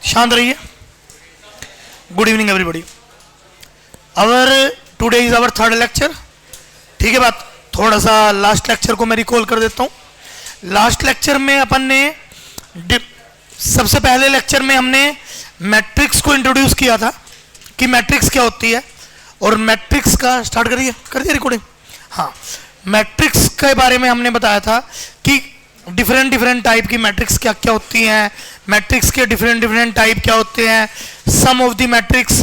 शांत रहिए। Good evening everybody. Our today is our third lecture. ठीक है बात, थोड़ा सा लास्ट लेक्चर को मैं रिकॉल कर देता हूँ। लास्ट लेक्चर में अपन ने सबसे पहले लेक्चर में हमने मैट्रिक्स को इंट्रोड्यूस किया था कि मैट्रिक्स क्या होती है, और मैट्रिक्स का स्टार्ट कर दिया रिकॉर्डिंग। हाँ, मैट्रिक्स के बारे में हमने बताया था कि डिफरेंट टाइप की मैट्रिक्स क्या क्या होती हैं, मैट्रिक्स के डिफरेंट टाइप क्या होते हैं, sum of the matrix,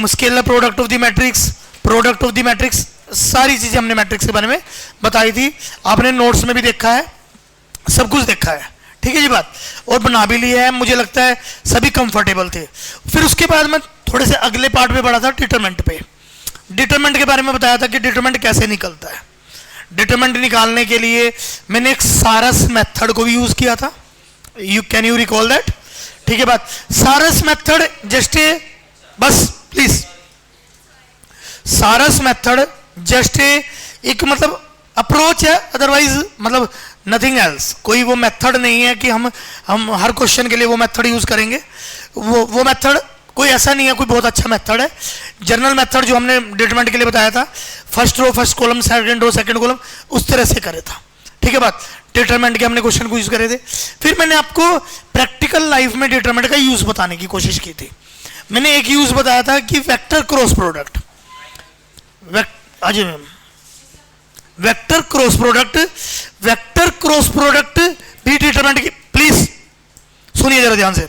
scalar product of the matrix, product of the matrix, सारी चीजें हमने मैट्रिक्स के बारे में बताई थी। आपने नोट्स में भी देखा है, सब कुछ देखा है। ठीक है जी बात, और बना भी लिया है। मुझे लगता है सभी कंफर्टेबल थे। फिर उसके बाद मैं थोड़े से अगले पार्ट पे बढ़ा था, डिटरमिनेंट पे। डिटरमिनेंट के बारे में बताया था कि डिटरमिनेंट कैसे निकलता है। डिटरमिनेंट निकालने के लिए मैंने एक सारस मेथड को भी यूज किया था। Can you recall that? ठीक है बात, सारस मेथड जस्ट बस प्लीज, सारस मेथड जस्ट एक मतलब अप्रोच है, अदरवाइज मतलब नथिंग एल्स। कोई वो मेथड नहीं है कि हम हर क्वेश्चन के लिए वो मेथड यूज करेंगे। वो मेथड कोई ऐसा नहीं है कोई बहुत अच्छा मेथड है। जनरल मेथड जो हमने डिटरमिनेंट के लिए बताया था, first row first column, second row second column, उस तरह से करे था। ठीक है बात, डिटरमिनेंट के हमने क्वेश्चन को यूज करे थे। फिर मैंने आपको प्रैक्टिकल लाइफ में डिटरमिनेंट का यूज बताने की कोशिश की थी। मैंने एक यूज बताया था कि vector cross product, vector cross product भी डिटरमिनेंट की, प्लीज सुनिए जरा ध्यान से,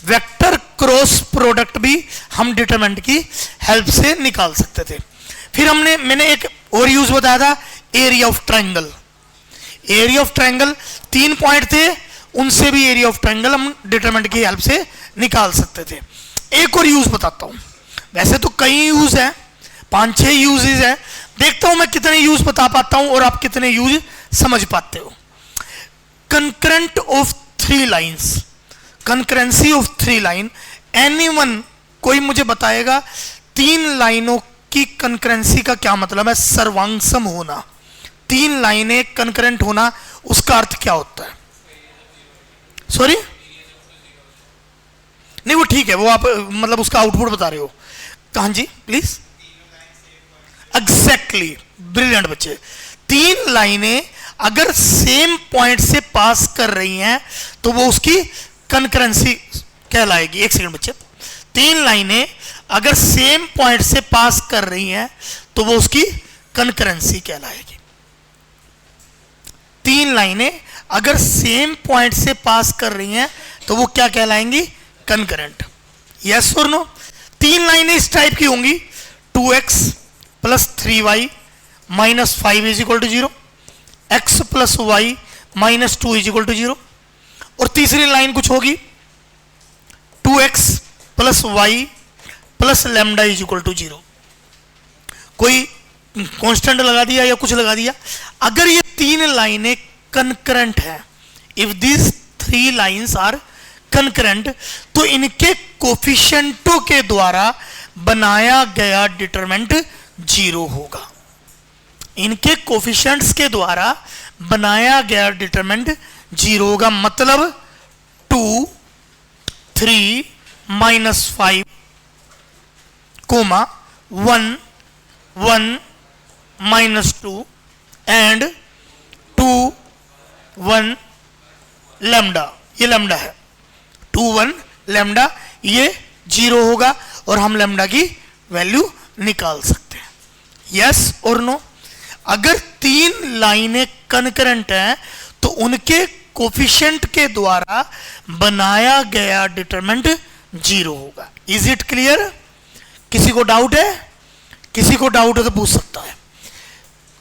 वेक्टर क्रॉस प्रोडक्ट भी हम डिटरमिनेंट की हेल्प से निकाल सकते थे। फिर मैंने एक और यूज बताया था, area of triangle. Area of triangle 3 point थे, उनसे भी एरिया ऑफ ट्रायंगल हम डिटरमिनेंट की हेल्प से निकाल सकते थे। एक और यूज बताता हूं, वैसे तो कई यूज है, 5-6 यूजेस है, देखता हूं मैं कितने यूज बता पाता हूं और आप कितने यूज समझ पाते हो। Concurrent of 3 lines, concurrency of 3 line, anyone कोई मुझे बताएगा 3 लाइनों की कंकरेंसी का क्या मतलब है? सर्वांगसम होना, 3 लाइनें कंकरेंट होना, उसका अर्थ क्या होता है? सॉरी नहीं, वो ठीक है, वो आप मतलब उसका आउटपुट बता रहे हो। हाँ जी प्लीज, एग्जैक्टली, ब्रिलियंट बच्चे। 3 लाइनें अगर सेम पॉइंट से पास कर रही हैं तो वो उसकी कंकरेंसी कहलाएगी। एक सेकंड बच्चे, 3 लाइनें अगर सेम पॉइंट से पास कर रही हैं तो वो उसकी कंकरेंसी कहलाएगी। 3 लाइनें अगर सेम पॉइंट से पास कर रही हैं तो वो क्या कहलाएंगी? कंकरेंट। यस और नो? 3 लाइनें इस टाइप की होंगी, 2x + 3y - 5 = 0, x + y - 2 = 0, और तीसरी लाइन कुछ होगी, 2x + y + λ = 0। कोई कांस्टेंट लगा दिया या कुछ लगा दिया। अगर ये 3 लाइनें कंकरेंट है, if this 3 lines are concurrent, तो इनके कोफिशिएंटों के द्वारा बनाया गया डिटरमिनेंट 0 होगा। इनके कोफिशिएंट्स के द्वारा बनाया गया डिटरमिनेंट 0 होगा। मतलब 2, 3 - 5, 1, 1 - 2 एंड 2, 1 लैम्डा, ये लैम्डा है, 2, 1 लैम्डा, ये 0 होगा और हम लैम्डा की वैल्यू निकाल सकते हैं। यस और नो? अगर 3 लाइनें कनकरेंट हैं तो उनके कोफिशिएंट के द्वारा बनाया गया डिटरमिनेंट 0 होगा। Is it clear? किसी को डाउट है? किसी को डाउट है तो पूछ सकता है।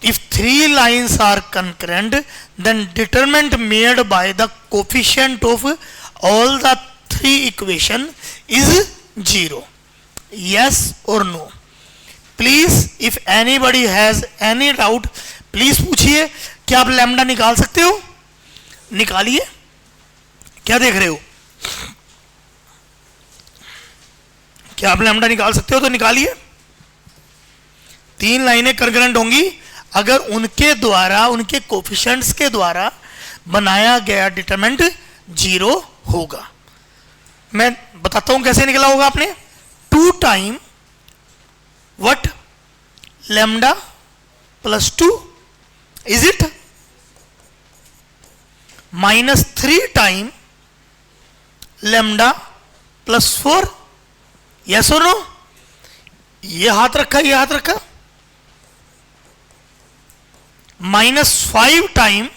If 3 lines are concurrent, then determinant made by the coefficient of all the 3 equation is 0. Yes or no? Please, if anybody has any doubt, please पूछिए। क्या आप लैम्डा निकाल सकते हो? निकालिए। क्या देख रहे हो? क्या आप लैम्डा निकाल सकते हो? तो निकालिए। 3 लाइनें कंकरेंट होंगी अगर उनके द्वारा, उनके कोफिशिएंट्स के द्वारा बनाया गया डिटरमिनेंट 0 होगा। मैं बताता हूं कैसे निकला होगा आपने, 2 time what lambda plus 2, is it, -3 time lambda plus 4, yes और नो? ये हाथ रखा, ये हाथ रखा, -5 time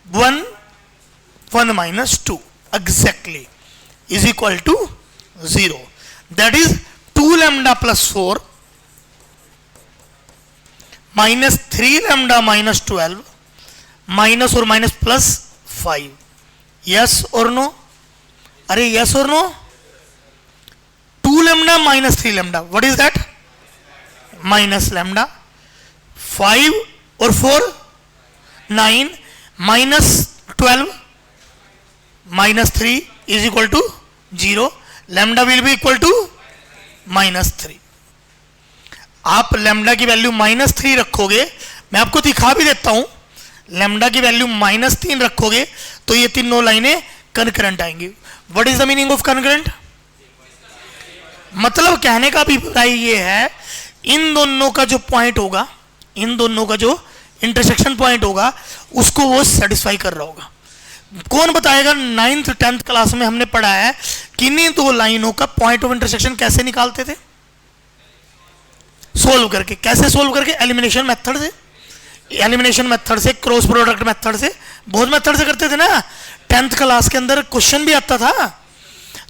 1 -2 exactly is equal to 0. That is 2 lambda plus 4 minus 3 lambda minus 12 minus or minus plus 5. Yes or no? अरे yes or no? 2 lambda minus 3 lambda. What is that? Minus lambda. 5 or 4? 9 minus 12 minus 3 is equal to 0. Lambda will be equal to -3. आप lambda की value -3 रखोगे, मैं आपको दिखा भी देता हूं, लैम्डा की वैल्यू -3 रखोगे तो ये तीनों लाइनें कनकरेंट आएंगी. What is the meaning of concurrent? मतलब कहने का अभिप्राय ये है, इन दोनों का जो पॉइंट होगा, इन दोनों का जो इंटरसेक्शन पॉइंट होगा, उसको वो सेटिस्फाई कर रहा होगा. कौन बताएगा? 9th 10th क्लास में हमने पढ़ा है कि इन्हीं दो लाइनों का पॉइंट ऑफ इंटरसेक्शन कैसे निकालते थे, सोल्व करके. कैसे सोल्व करके? एलिमिनेशन मेथड से. एलिमिनेशन मेथड से, क्रॉस प्रोडक्ट मेथड से, बहुत मेथड से करते थे ना. 10th क्लास के अंदर क्वेश्चन भी आता था.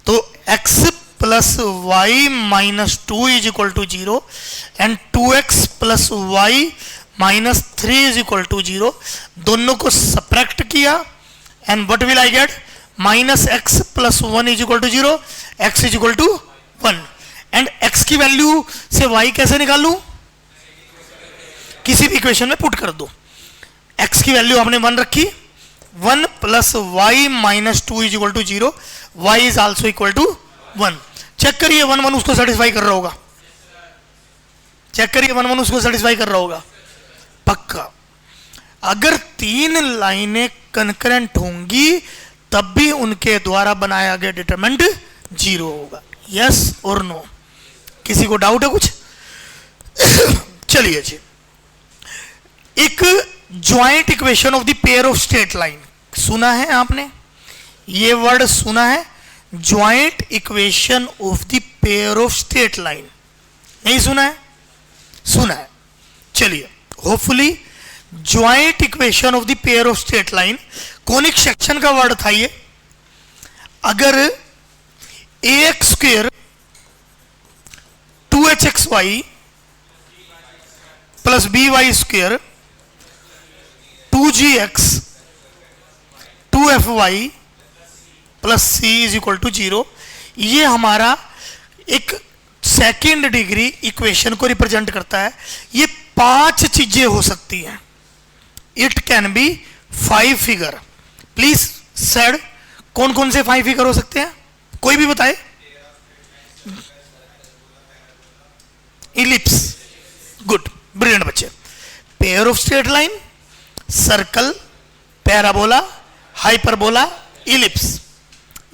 तो x plus y minus 2 is equal to 0 and 2x plus y minus 3 is equal to 0. दोनों को सब्ट्रैक्ट किया and what will I get? Minus x plus 1 is equal to 0, x is equal to 1. And x की value से y कैसे निकालूं? किसी भी equation में पुट कर दो. x की वैल्यू आपने 1 रखी, 1 plus y minus 2 is equal to 0, y is also equal to 1. Check करिए 1 1 उसको सेटिस्फाई कर रहा होगा. चेक करिए 1 1 उसको सेटिस्फाई कर रहा होगा पक्का. अगर 3 लाइनें कनकरेंट होंगी तब भी उनके द्वारा बनाया गया डिटरमिनेंट 0 होगा. यस और नो? किसी को डाउट है कुछ? चलिए जी, एक joint equation of the pair of straight line सुना है आपने? ये वर्ड सुना है? Joint equation of the pair of straight line नहीं सुना है? सुना है. चलिए, hopefully joint equation of the pair of straight line, conic section का वर्ड था ये. अगर ax square 2hxy plus by square 2gx 2fy plus c is equal to 0, ये हमारा एक सेकेंड डिग्री इक्वेशन को रिप्रेजेंट करता है. ये 5 चीजें हो सकती हैं. It can be 5 figure. Please sir, कौन कौन से 5 फिगर हो सकते हैं? कोई भी बताए. इलिप्स, गुड, ब्रिलियंट बच्चे. Pair of straight line, circle, parabola, hyperbola, ellipse.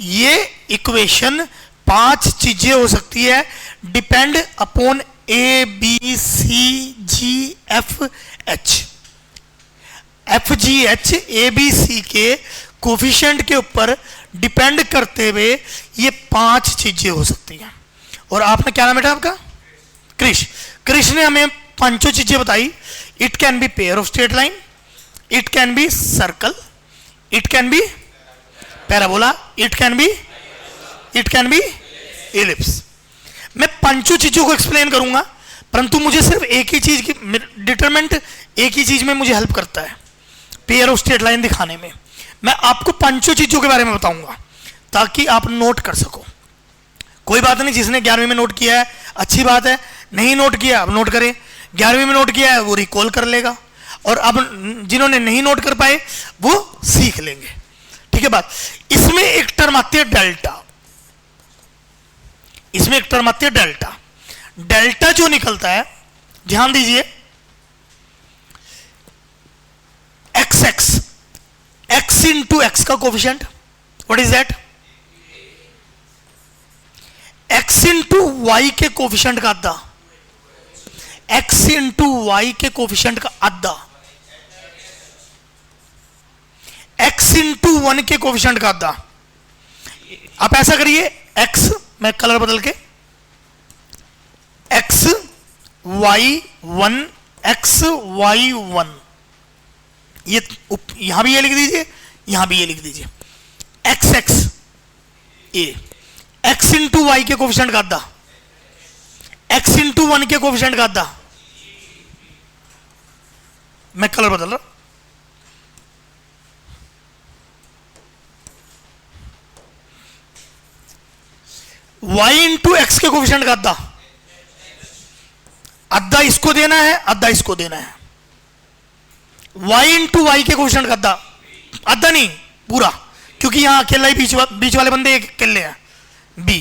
ये इक्वेशन 5 चीजें हो सकती है depend upon A B C G F H. F G H A B C के कोफिशिएंट के ऊपर डिपेंड करते हुए ये 5 चीजें हो सकती हैं. और आपने क्या नाम बेटा आपका? क्रिश. क्रिश ने हमें 5 चीजें बताई. It can be pair of straight line, it can be circle, it can be parabola, it can be ellipse. मैं 5 चीजों को एक्सप्लेन करूंगा, परंतु मुझे सिर्फ एक ही चीज की डिटरमिनेंट, एक ही चीज में मुझे हेल्प करता है पेयर ऑफ स्ट्रेट लाइन दिखाने में. मैं आपको 5 चीजों के बारे में बताऊंगा ताकि आप नोट कर सको. कोई बात नहीं, जिसने 11वीं में नोट किया है अच्छी बात है, नहीं नोट किया अब नोट करें. 11वीं में नोट किया है वो रिकॉल कर लेगा, और अब जिन्होंने नहीं नोट कर पाए वो सीख लेंगे. ठीक है बात. इसमें एक टर्म आती है डेल्टा. इसमें एक टर्म आती है डेल्टा. डेल्टा जो निकलता है, ध्यान दीजिए, X X x into X का coefficient, what is that? Into Y के कोफिशिएंट का आधा, एक्स इंटू वाई के कोफिशिएंट का आधा, एक्स इंटू 1 के कोफिशिएंट का आधा। आप ऐसा करिए, एक्स, मैं कलर बदल के, एक्स वाई 1, एक्स वाई 1, ये यहां भी ये लिख दीजिए, यहां भी ये लिख दीजिए, एक्स एक्स ए, एक्स इंटू वाई के कोफिशिएंट का आधा, एक्स इंटू 1 के कोफिशिएंट का आधा। मैं कलर बदल रहा, वाई इंटू एक्स के कोफिशिएंट का आधा, आधा इसको देना है, आधा इसको देना है। वाई इंटू वाई के कोफिशिएंट का आधा, आधा नहीं पूरा, क्योंकि यहां अकेला ही बीच वाले बंदे एक अकेले हैं, बी।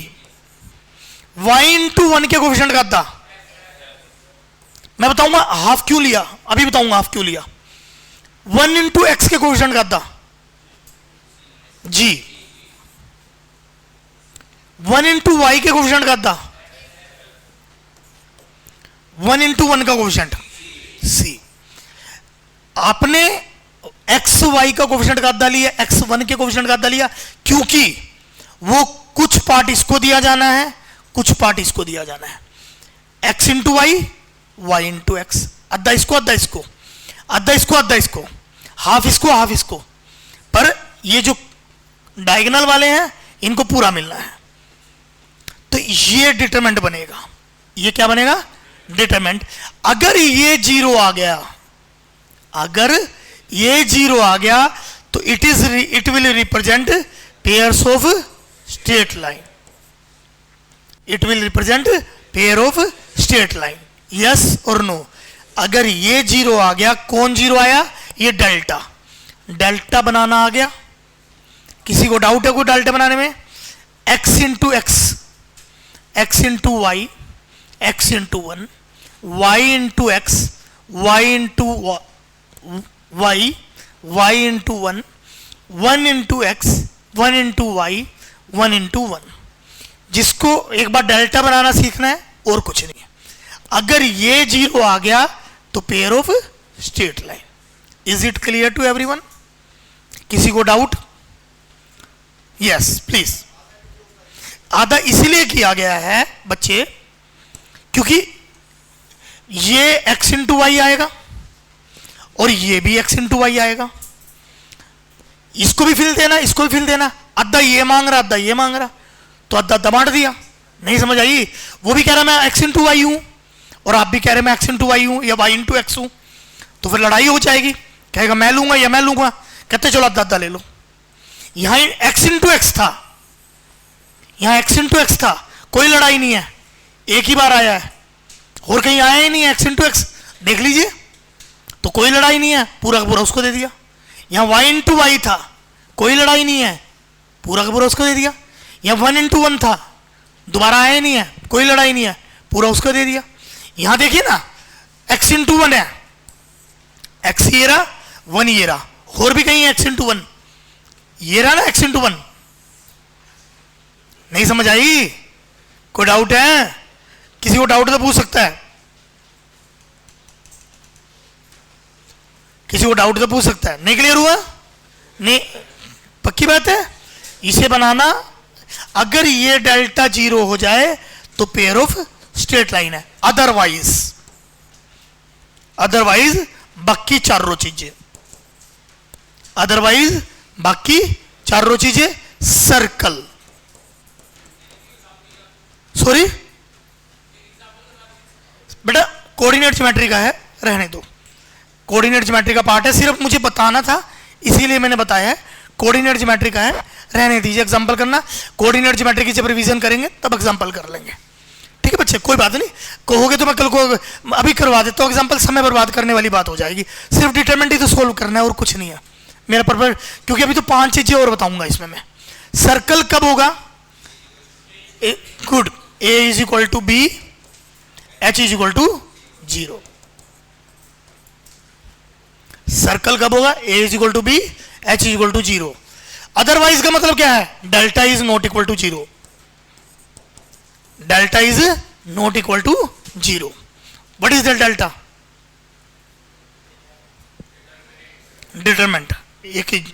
वाई इंटू 1 के कोफिशिएंट का आधा, मैं बताऊंगा हाफ क्यों लिया, अभी बताऊंगा हाफ क्यों लिया। 1 इंटू एक्स के कोफिशिएंट का आधा, जी। 1 इंटू वाई के कोफिशिएंट का आधा, 1 इंटू 1 का कोफिशिएंट, सी। आपने एक्स वाई का कोफिशिएंट का आधा लिया, एक्स 1 के कोफिशिएंट का आधा लिया, क्योंकि वो कुछ पार्ट इसको दिया जाना है, कुछ पार्ट इसको दिया जाना है। X into y, y into x, आधा इसको, आधा इसको, आधा इसको, आधा इसको, हाफ इसको, हाफ इसको। पर ये जो डायगोनल वाले हैं इनको पूरा मिलना है, तो ये डिटरमिनेंट बनेगा। ये क्या बनेगा? डिटरमिनेंट। अगर ये जीरो आ गया, अगर ये जीरो आ गया तो it will represent pairs of straight line, it will represent pair of straight line. Yes और नो? अगर ये जीरो आ गया, कौन जीरो आया? ये डेल्टा, डेल्टा बनाना आ गया। किसी को डाउट है कोई डेल्टा बनाने में? X into x, x into y, x into 1, y into x, y into y, y into 1, 1 into x, 1 into y, 1 into 1। जिसको एक बार डेल्टा बनाना सीखना है और कुछ नहीं है। अगर ये जीरो आ गया तो pair of straight line. Is it clear to everyone? किसी को डाउट? Yes please. आधा इसलिए किया गया है बच्चे क्योंकि ये एक्स इंटू वाई आएगा और ये भी एक्स इंटू वाई आएगा। इसको भी फिल देना, इसको भी फिल देना। आधा ये मांग रहा, आधा ये मांग रहा, तो आधा बांट दिया। नहीं समझ आई? वो भी कह रहा मैं एक्स इंटू वाई हूं और आप भी कह रहे मैं एक्स इंटू वाई हूं या वाई इंटू एक्स हूं, तो फिर लड़ाई हो जाएगी। कहेगा मैं लूंगा या मैं लूंगा। कहते चलो आधा आधा ले लो। यहां एक्स इंटू एक्स था, यहां एक्स इंटू एक्स था, कोई लड़ाई नहीं है, एक ही बार आया है और कहीं आया ही नहीं है। एक्स इंटू एक्स देख लीजिए, तो कोई लड़ाई नहीं है, पूरा का पूरा उसको दे दिया। यहां वाई इंटू वाई था, कोई लड़ाई नहीं है, पूरा का पूरा उसको दे दिया। यहां 1 इंटू 1 था, दोबारा आया नहीं है, कोई लड़ाई नहीं है, पूरा उसको दे दिया। यहां देखिए ना, एक्स इंटू 1 है, एक्स ये रहा, 1 ये रहा, और भी कहीं एक्स इंटू 1 ये रहा ना, एक्स इंटू 1। नहीं समझ आई? कोई डाउट है? किसी को डाउट तो पूछ सकता है, किसी को डाउट तो पूछ सकता है। नहीं क्लियर हुआ? नहीं, पक्की बात है। इसे बनाना, अगर ये डेल्टा जीरो हो जाए तो पेयर ऑफ स्ट्रेट लाइन है, अदरवाइज, अदरवाइज बाकी चारों चीजें, अदरवाइज बाकी चारों चीजें सर्कल। सॉरी बेटा, कोऑर्डिनेट ज्योमेट्री का है, रहने दो। कोऑर्डिनेट ज्योमेट्री का पार्ट है, सिर्फ मुझे बताना था इसीलिए मैंने बताया है। कोऑर्डिनेट ज्योमेट्री का है, रहने दीजिए। एग्जांपल करना, कोऑर्डिनेट ज्योमेट्री की जब रिवीजन करेंगे तब एग्जांपल कर लेंगे। ठीक है बच्चे, कोई बात नहीं। कहोगे तो मैं कल को अभी करवा देता हूँ एग्जांपल, समय बर्बाद करने वाली बात हो जाएगी। सिर्फ डिटरमिनेंट ही तो सोल्व करना है और कुछ नहीं है मेरा पर्पज, क्योंकि अभी तो 5 चीजें और बताऊंगा इसमें मैं। सर्कल कब होगा? Good, A is equal to B, H is equal to 0। Circle कब होगा? A is equal to B, H is equal to 0। Otherwise का मतलब क्या है? Delta is not equal to 0। Delta is not equal to 0. What is the delta? Determinant.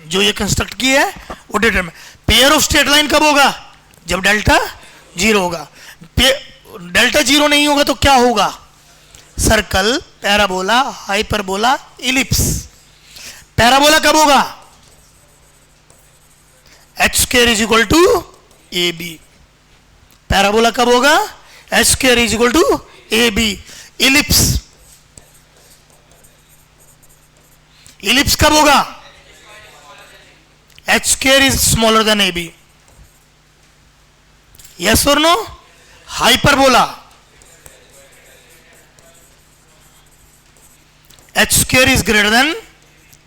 जो ये construct किया है वो determinant. Pair of straight line कब होगा? जब डेल्टा 0 होगा. डेल्टा 0 नहीं होगा तो क्या होगा? Circle, parabola, hyperbola, ellipse. Parabola कब होगा? H square is equal to A B. Parabola कब होगा? H square is equal to A B. Ellipse, ellipse कब होगा? H square is smaller than A B. Yes और no? Hyperbola, H square is greater than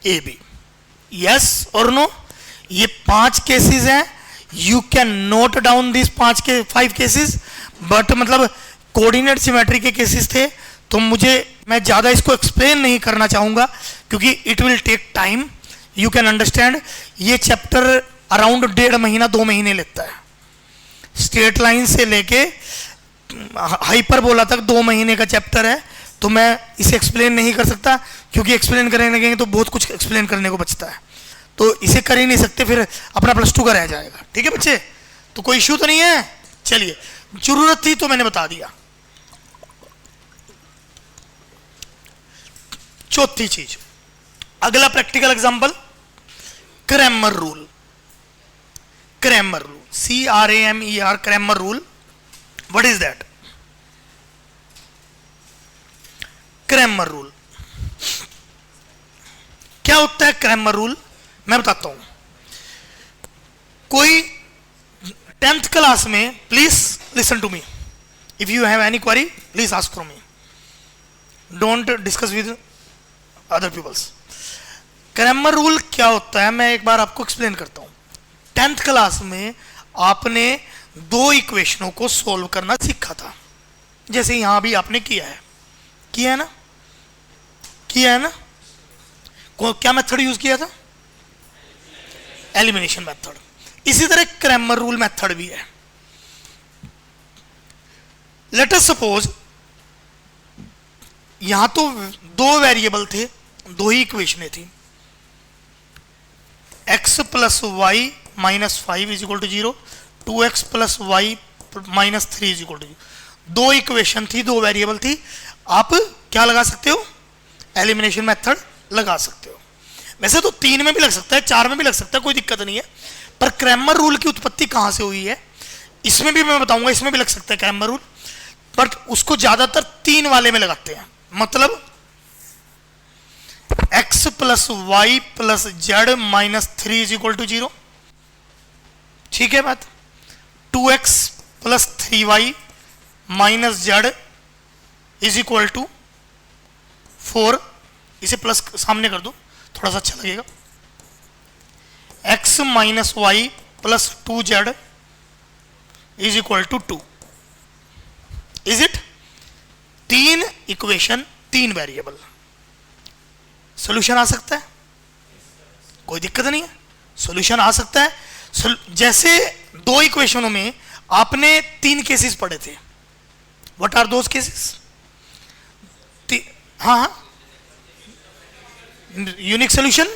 A B. Yes और no? ये 5 cases हैं. You can note down this 5 cases, but मतलब coordinate symmetry के cases थे, तो मैं ज्यादा इसको एक्सप्लेन नहीं करना चाहूंगा क्योंकि it will take time. You can understand. ये चैप्टर अराउंड 1.5 महीना 2 महीने लेता है. स्ट्रेट लाइन से लेके हाइपरबोला तक 2 महीने का चैप्टर है. तो मैं इसे एक्सप्लेन नहीं कर सकता क्योंकि एक्सप्लेन करने लगेंगे तो बहुत कुछ एक्सप्लेन करने को बचता है, तो इसे कर ही नहीं सकते, फिर अपना +2 का रह जाएगा. ठीक है बच्चे? तो कोई इश्यू तो नहीं है. चलिए, जरूरत थी तो मैंने बता दिया. चौथी चीज, अगला practical example, Cramer rule. Cramer rule, CRAMER, Cramer rule. What is that? Cramer rule क्या होता है? क्रैमर रूल मैं बताता हूं. कोई 10th क्लास में, please listen to me, if you have any query please ask from me, don't discuss with other peoples. Cramer rule क्या होता है मैं एक बार आपको एक्सप्लेन करता हूं. 10th क्लास में आपने 2 इक्वेशनों को सोल्व करना सीखा था, जैसे यहां भी आपने किया है ना? किया है ना? क्या मेथड यूज किया था? Elimination method. इसी तरह क्रैमर रूल मेथड भी है. लेट अस सपोज यहां तो 2 वेरिएबल थे, 2 ही इक्वेशनें थी. x + y - 5 is equal to 0, 2x + y - 3 is equal to 0. 2 equation थी, 2 वेरिएबल थी. आप क्या लगा सकते हो? एलिमिनेशन मेथड लगा सकते हो. वैसे तो 3 में भी लग सकता है, 4 में भी लग सकता है, कोई दिक्कत नहीं है. पर क्रैमर रूल की उत्पत्ति कहां से हुई है इसमें भी मैं बताऊंगा. इसमें भी लग सकता है क्रैमर रूल, बट उसको ज्यादातर 3 वाले में लगाते हैं. मतलब x + y + z - 3 is equal to 0. ठीक है बात? 2x + 3y - z is equal to 4. इसे प्लस सामने कर दो, थोड़ा सा अच्छा लगेगा. x - y + 2z is equal to 2. Is it? 3 equation, 3 variable. Solution आ सकता है, कोई दिक्कत नहीं है, सॉल्यूशन आ सकता है. जैसे 2 इक्वेशनों में आपने 3 केसेस पढ़े थे. What are those cases? हाँ, यूनिक सॉल्यूशन.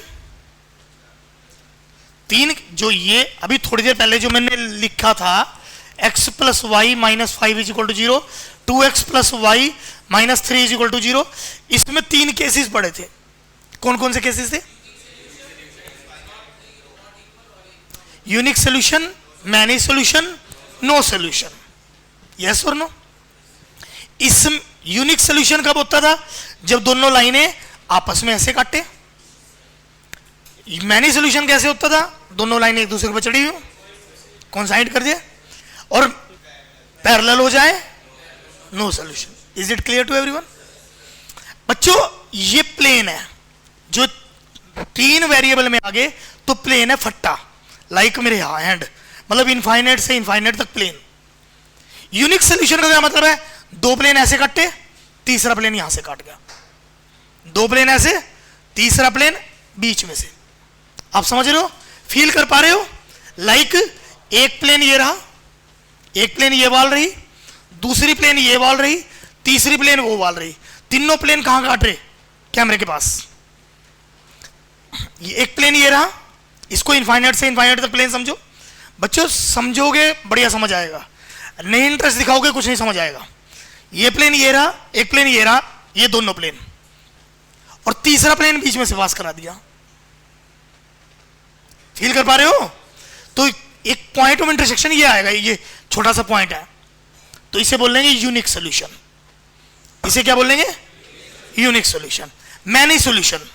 3 जो ये अभी थोड़ी देर पहले जो मैंने लिखा था, x + y - 5 is equal to 0, 2x + y - 3 is equal to 0. इसमें 3 केसेस पड़े थे. कौन कौन से केसेस थे? Unique solution, many solution, no solution. Yes और नो? इस यूनिक सॉल्यूशन कब होता था? जब दोनों लाइनें आपस में ऐसे काटे. मैनी सॉल्यूशन कैसे होता था? दोनों लाइनें एक दूसरे पर चढ़ी हुई, कोइंसाइड कर दिया और पैरेलल हो जाए, no solution. Is it clear to everyone? बच्चों ये प्लेन है, जो 3 वेरिएबल में आगे तो प्लेन है फट्टा, लाइक मेरे हैंड, मतलब इनफाइनाइट से इनफाइनाइट तक प्लेन. यूनिक सॉल्यूशन का क्या मतलब है? 2 प्लेन ऐसे काटे, तीसरा प्लेन यहां से काट गया. 2 प्लेन ऐसे, तीसरा प्लेन बीच में से. आप समझ रहे हो? फील कर पा रहे हो? लाइक एक प्लेन ये रहा, एक प्लेन ये वाल रही, दूसरी प्लेन ये वाल रही, तीसरी प्लेन वो वाल रही, तीनों प्लेन कहां काट रहे? कैमरे के पास। ये एक प्लेन ये रहा, इसको इनफाइनाइट से इनफाइनाइट तक प्लेन समझो बच्चों, समझोगे बढ़िया समझ आएगा, नहीं इंटरेस्ट दिखाओगे कुछ नहीं समझ आएगा। ये प्लेन ये रहा, एक प्लेन ये रहा, ये दोनों प्लेन, और तीसरा प्लेन बीच में से पास करा दिया। फील कर पा रहे हो? तो एक पॉइंट ऑफ इंटरसेक्शन ये आएगा, ये छोटा सा पॉइंट है, तो इसे बोलेंगे यूनिक सॉल्यूशन। इसे क्या बोलेंगे? Unique solution. मैनी सॉल्यूशन,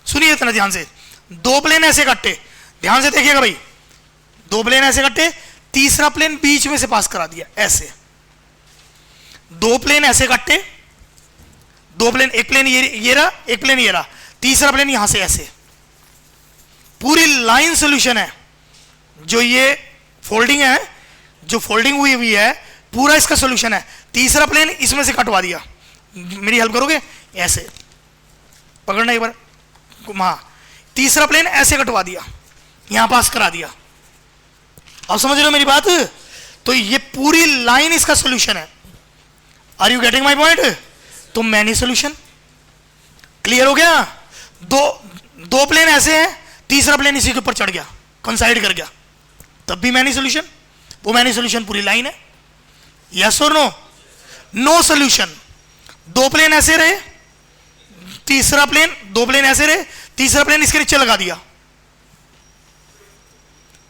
सुनिए इतना ध्यान से, दो प्लेन ऐसे कट्टे, ध्यान से देखिएगा भाई, दो प्लेन ऐसे कट्टे, तीसरा प्लेन बीच में से पास करा दिया ऐसे। दो प्लेन ऐसे कट्टे, दो प्लेन, एक प्लेन ये रहा, एक प्लेन ये रहा, तीसरा प्लेन यहां से ऐसे, पूरी लाइन सॉल्यूशन है। जो ये फोल्डिंग है, जो फोल्डिंग हुई हुई है, पूरा इसका सॉल्यूशन है। तीसरा प्लेन इसमें से कटवा दिया, मेरी हेल्प करोगे? ऐसे पकड़ना एक बार, हाँ, तीसरा प्लेन ऐसे कटवा दिया, यहां पास करा दिया। अब समझ रहे हो मेरी बात? तो ये पूरी लाइन इसका सॉल्यूशन है। Are you getting my point? तो मैनी सॉल्यूशन। क्लियर हो गया? दो प्लेन ऐसे हैं, तीसरा प्लेन इसी के ऊपर चढ़ गया, कंसाइड कर गया, तब भी मैनी सॉल्यूशन। वो मैनी सॉल्यूशन पूरी लाइन है। यस और नो? No solution. दो प्लेन ऐसे रहे, तीसरा प्लेन, दो प्लेन ऐसे रहे, तीसरा प्लेन इसके नीचे लगा दिया,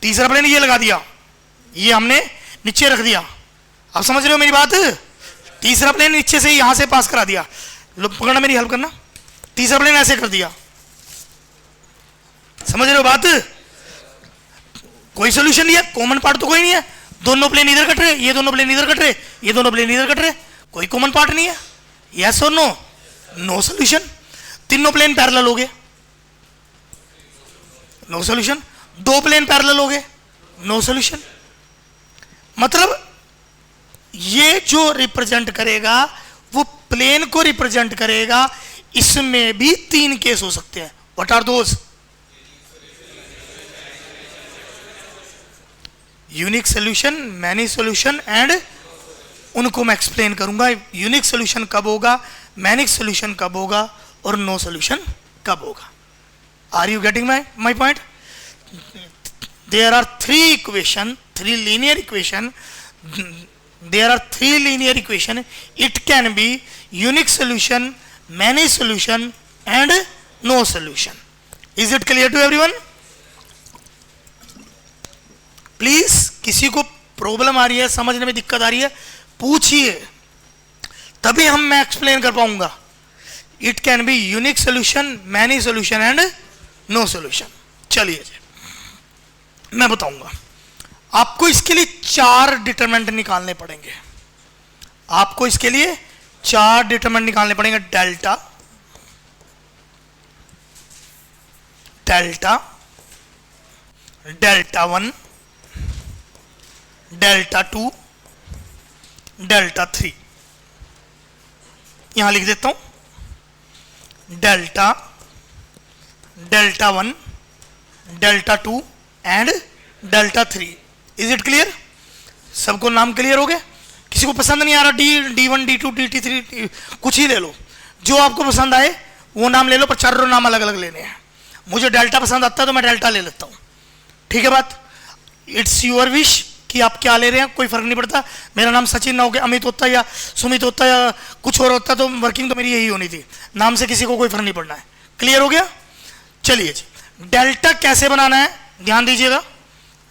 तीसरा प्लेन ये लगा दिया, ये हमने नीचे रख दिया। अब समझ रहे हो मेरी बात? तीसरा प्लेन नीचे से यहां से पास करा दिया, लो पकड़ना, मेरी हेल्प करना, तीसरा प्लेन ऐसे कर दिया। समझ रहे हो बात? कोई सॉल्यूशन नहीं है, कॉमन पार्ट तो कोई नहीं है, दोनों प्लेन इधर कट रहे, ये दोनों प्लेन इधर कट रहे, ये दोनों प्लेन इधर कट रहे, कोई कॉमन पार्ट नहीं है। यस और नो? No solution. तीनों प्लेन पैरेलल हो गए, नो सॉल्यूशन। दो प्लेन पैरेलल हो गए, नो सॉल्यूशन। मतलब ये जो रिप्रेजेंट करेगा वो प्लेन को रिप्रेजेंट करेगा। इसमें भी तीन केस हो सकते हैं। What are those? Unique solution, many solution and, उनको मैं एक्सप्लेन करूंगा। यूनिक सॉल्यूशन कब होगा, मैनिक सॉल्यूशन कब होगा, और नो सॉल्यूशन कब होगा। Are you getting my point? There are three linear equation. There are three linear equation. It can be unique solution, many solution and no solution. Is it clear to everyone? Please, किसी को problem आ रही है, समझने में दिक्कत आ रही है, पूछिए, तभी मैं एक्सप्लेन कर पाऊंगा। It can be unique solution, many solution and no solution. चलिए मैं बताऊंगा आपको। इसके लिए चार डिटरमिनेंट निकालने पड़ेंगे। आपको इसके लिए चार डिटरमिनेंट निकालने पड़ेंगे। Delta, delta, delta 1, delta 2, delta 3। यहां लिख देता हूं, delta, delta 1, delta 2 and delta 3। Is it clear? सबको नाम क्लियर हो गए? किसी को पसंद नहीं आ रहा D1, D2, DT3, कुछ ही ले लो, जो आपको पसंद आए वो नाम ले लो, पर चारों नाम अलग अलग लेने हैं। मुझे डेल्टा पसंद आता है तो मैं डेल्टा ले लेता हूं, ठीक है बात? इट्स योर विश कि आप क्या ले रहे हैं, कोई फर्क नहीं पड़ता। मेरा नाम सचिन ना हो के अमित होता या सुमित होता या कुछ और होता तो वर्किंग तो मेरी यही होनी थी। नाम से किसी को कोई फर्क नहीं पड़ना है। क्लियर हो गया? चलिए जी, डेल्टा कैसे बनाना है ध्यान दीजिएगा।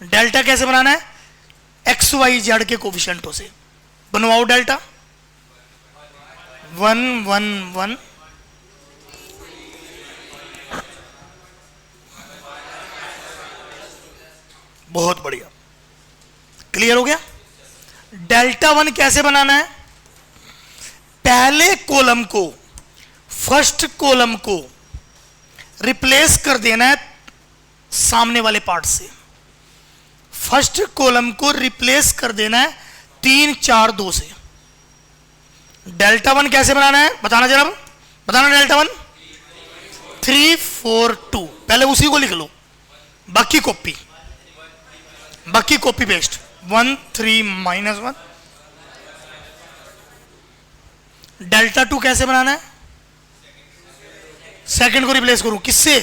डेल्टा कैसे बनाना है? एक्स वाई जेड के कोफिशिएंटों से बनवाओ डेल्टा। 1 1 1, बहुत बढ़िया, क्लियर हो गया। डेल्टा 1 कैसे बनाना है? पहले कॉलम को, फर्स्ट कॉलम को रिप्लेस कर देना है सामने वाले पार्ट से। फर्स्ट कॉलम को रिप्लेस कर देना है 3 4 2 से। डेल्टा 1 कैसे बनाना है बताना जरा, बताना। डेल्टा 1 3 4 2, पहले उसी को लिख लो, बाकी कॉपी, बाकी कॉपी पेस्ट। 1 3 -1 डेल्टा टू कैसे बनाना है? सेकंड को रिप्लेस करूं किससे?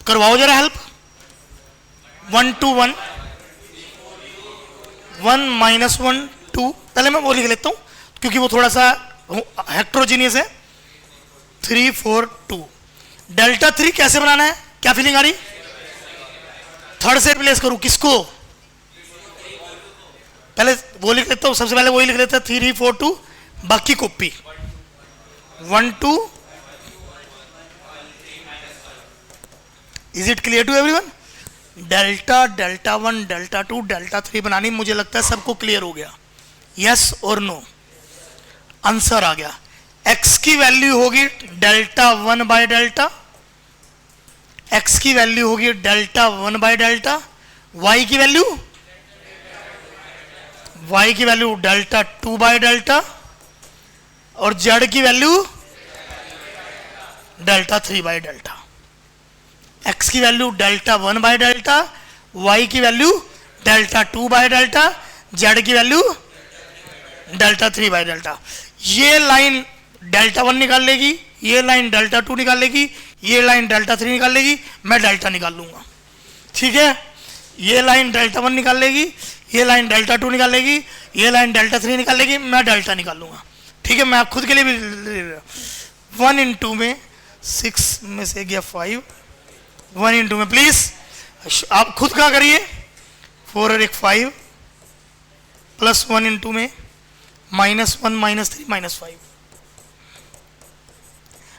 करवाओ जरा हेल्प। 1 2 1 1 माइनस 1 2, पहले मैं वो लिख लेता हूं क्योंकि वो थोड़ा सा हेक्ट्रोजीनियस है। 3 4 2। डेल्टा 3 कैसे बनाना है? क्या फीलिंग आ रही? थर्ड से रिप्लेस करूं किसको? पहले वो लिख लेता हूं, सबसे पहले वही लिख लेता है 3 4 2, बाकी copy 1 2। Is it clear to everyone? Delta delta 1 delta 2 delta 3 बनानी मुझे लगता है सबको क्लियर हो गया। यस और नो? आंसर आ गया। x की वैल्यू होगी डेल्टा 1 बाय डेल्टा, x की वैल्यू होगी डेल्टा 1 बाय डेल्टा, y की वैल्यू डेल्टा 2 बाय डेल्टा, और z की value delta 3 by delta. x की value delta 1 by delta, y की value delta 2 by delta, z की वैल्यू डेल्टा 3 बाय डेल्टा। ये line delta 1 निकाल लेगी, ये लाइन डेल्टा 2 निकाल लेगी, ये लाइन डेल्टा 3 निकाल लेगी, मैं डेल्टा निकाल लूंगा। ठीक है, ये लाइन डेल्टा 1 निकाल लेगी, ये लाइन डेल्टा 2 निकाल लेगी, ये लाइन डेल्टा 3 निकाल लेगी, मैं डेल्टा निकाल लूंगा। ठीक है, मैं खुद के लिए भी 1 इन 2 में 6 में से गया 5, 1 इन 2 में प्लीज आप खुद का करिए। 4 और 1 5 प्लस 1 इन 2 में -1 -3 -5,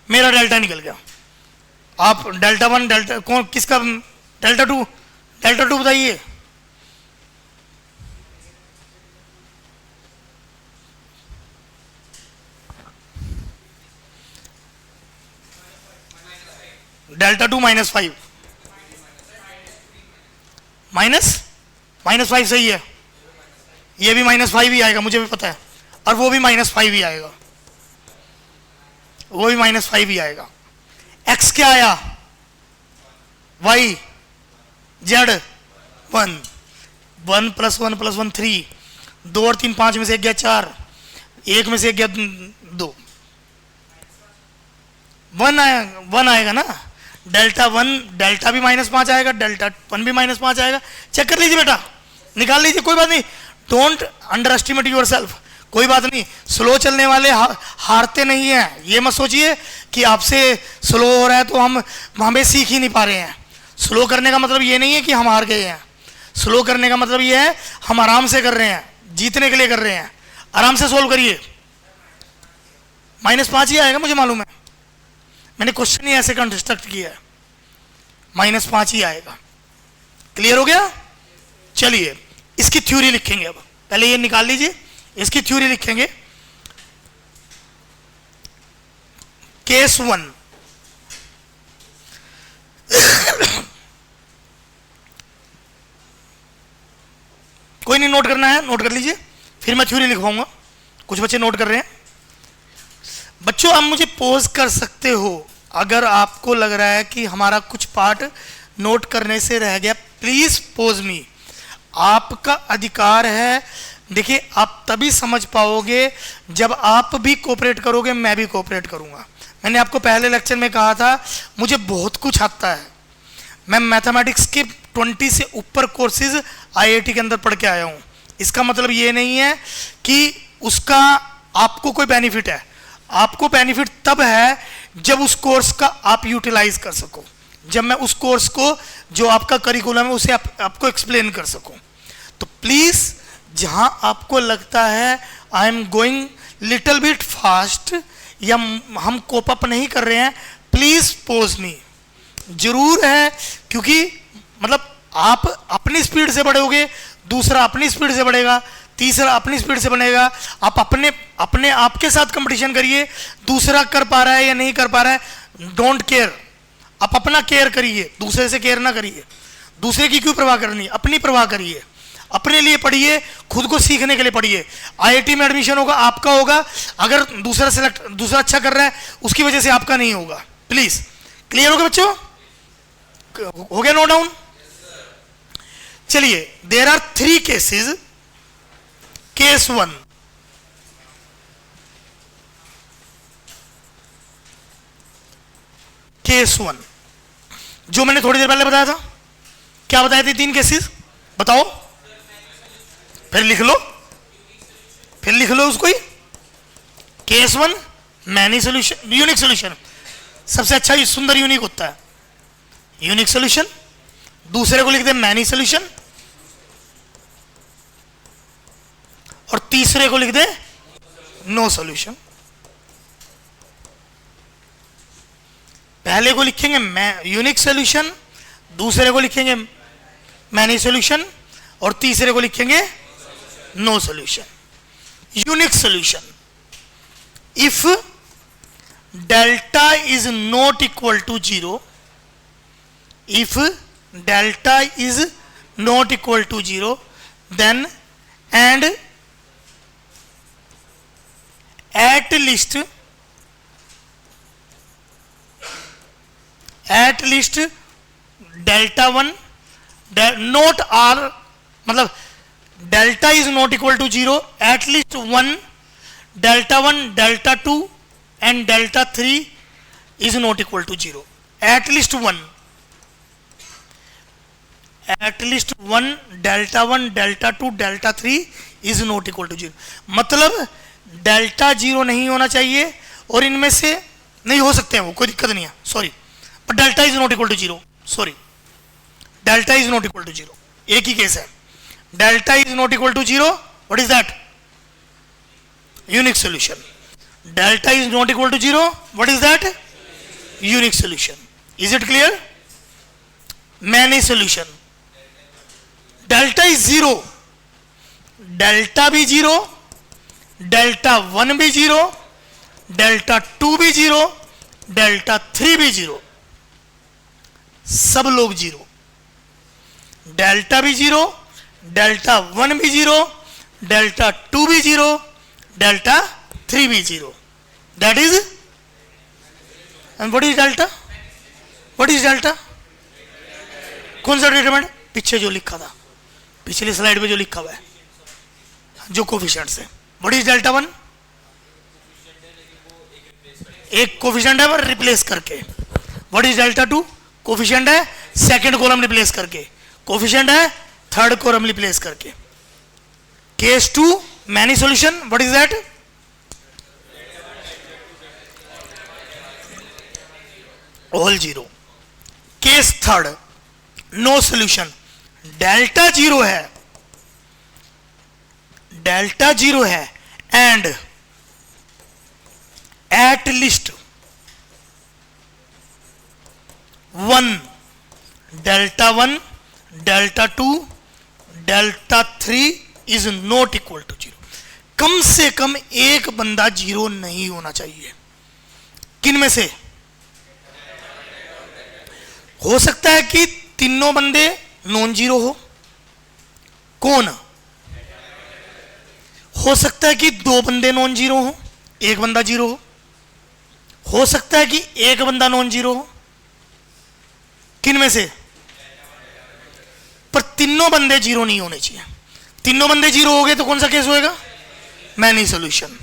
मेरा डेल्टा निकल गया। आप डेल्टा 1 डेल्टा कौन किसका? डेल्टा 2 बताइए। डेल्टा 2 -5 -5 सही है। ये भी -5 ही आएगा, मुझे भी पता है, और वो भी -5 ही आएगा, वो भी -5 ही आएगा। x क्या आया? y z 1 1 + 1 + 1 3, 2 और 3 5 में से 1 गया 4, 1 में से 1 गया 2, 1 आएगा ना। डेल्टा 1 डेल्टा भी -5 आएगा, डेल्टा 1 भी -5 आएगा। चेक कर लीजिए बेटा, निकाल लीजिए, कोई बात नहीं। Don't under estimate your self, कोई बात नहीं। स्लो चलने वाले हारते नहीं हैं। ये मत सोचिए कि आपसे स्लो हो रहा है तो हमें सीख ही नहीं पा रहे हैं। स्लो करने का मतलब ये नहीं है कि हम हार गए हैं। स्लो करने का मतलब ये है हम आराम से कर रहे हैं, जीतने के लिए कर रहे हैं। आराम से सोल्व करिए। -5 ही आएगा, मुझे मालूम है, मैंने क्वेश्चन ही ऐसे कंस्ट्रक्ट किया है। -5 ही आएगा। क्लियर हो गया? चलिए इसकी थ्योरी लिखेंगे। अब पहले ये निकाल लीजिए, इसकी थ्योरी लिखेंगे। केस 1 कोई नहीं नोट करना है, नोट कर लीजिए, फिर मैं थ्योरी लिखवाऊंगा। कुछ बच्चे नोट कर रहे हैं। बच्चों आप मुझे पोज कर सकते हो अगर आपको लग रहा है कि हमारा कुछ पार्ट नोट करने से रह गया। प्लीज पोज मी, आपका अधिकार है। देखिए आप तभी समझ पाओगे जब आप भी कोऑपरेट करोगे, मैं भी कोऑपरेट करूंगा। मैंने आपको पहले लेक्चर में कहा था मुझे बहुत कुछ आता है। मैं मैथमेटिक्स के 20 से ऊपर कोर्सेज आईआईटी के अंदर पढ़ के आया हूं। इसका मतलब ये नहीं है कि उसका आपको कोई बेनिफिट है। आपको बेनिफिट तब है जब उस कोर्स का आप यूटिलाइज कर सको, जब मैं उस कोर्स को जो आपका करिकुलम है उसे आपको एक्सप्लेन कर सकूं। तो प्लीज जहां आपको लगता है I am going little bit fast या हम कोप अप नहीं कर रहे हैं, प्लीज पोज मी। जरूर है, क्योंकि मतलब आप अपनी स्पीड से बढ़ोगे, दूसरा अपनी स्पीड से बढ़ेगा, तीसरा अपनी स्पीड से बनेगा। आप अपने आप के साथ कंपटीशन करिए, दूसरा कर पा रहा है या नहीं कर पा रहा है, डोंट केयर। आप अपना केयर करिए, दूसरे से केयर ना करिए। दूसरे की क्यों परवाह करनी, अपनी परवाह करिए। अपने लिए पढ़िए, खुद को सीखने के लिए पढ़िए। आईआईटी में एडमिशन होगा आपका होगा, अगर दूसरा अच्छा कर रहा है उसकी वजह से आपका नहीं होगा। प्लीज क्लियर हो गया बच्चों? हो गया नो डाउन? चलिए there are 3 cases. Case 1, case 1 जो मैंने थोड़ी देर पहले बताया था, क्या बताए थे 3 केसेस बताओ, फिर लिख लो, फिर लिख लो उसको ही। Case 1 many solution, unique solution, सबसे अच्छा ये सुंदर यूनिक होता है यूनिक सोल्यूशन। दूसरे को लिख दे मैनी सोल्यूशन, और तीसरे को लिख दे नो सोल्यूशन। पहले को लिखेंगे यूनिक सोल्यूशन, दूसरे को लिखेंगे मैनी सोल्यूशन, और तीसरे को लिखेंगे no solution. Unique solution, if delta is not equal to 0, if delta is not equal to 0, then and at least delta 1 not r, मतलब delta is not equal to 0, at least 1 delta 1 delta 2 and delta 3 is not equal to 0, at least 1 delta 1 delta 2 delta 3 is not equal to 0। मतलब delta 0 नहीं होना चाहिए, और इनमें से नहीं हो सकते हैं वो, कोई दिक्कत नहीं है, सॉरी, पर delta is not equal to 0, sorry, delta is not equal to 0, एक ही केस है, delta is not equal to 0, what is that, unique solution. Delta is not equal to 0, what is that, unique solution. Is it clear? Many solution, delta is 0, delta भी 0, delta 1 भी 0, delta 2 भी 0, delta 3 भी 0, सब लोग 0, delta भी 0, delta 1 भी 0, delta 2 भी 0, delta 3 भी 0, that is, and what is delta, what is delta, कौन सा डिटरमिनेंट, पीछे जो लिखा था, पिछली स्लाइड में जो लिखा हुआ है, जो कोफिशिएंट्स है। व्हाट इज डेल्टा 1, एक कोफिशिएंट है पर रिप्लेस करके। व्हाट इज डेल्टा 2, कोफिशिएंट है सेकंड कॉलम रिप्लेस करके, कोफिशिएंट है थर्ड कॉलम रिप्लेस करके। Case 2 many solution, what is that, all 0। Case 3 no solution, delta 0 है, डेल्टा 0 है, and at least 1 delta 1 delta 2 delta 3 is not equal to 0। कम से कम एक बंदा 0 नहीं होना चाहिए। किन में से? हो सकता है कि तीनों बंदे नॉन 0 हो, कौन? हो सकता है कि 2 बंदे नॉन 0 हो, एक बंदा 0 हो सकता है कि एक बंदा नॉन 0 हो। किन में से? पर तीनों बंदे 0 नहीं होने चाहिए। तीनों बंदे 0 हो गए तो कौन सा केस होएगा? Many solution.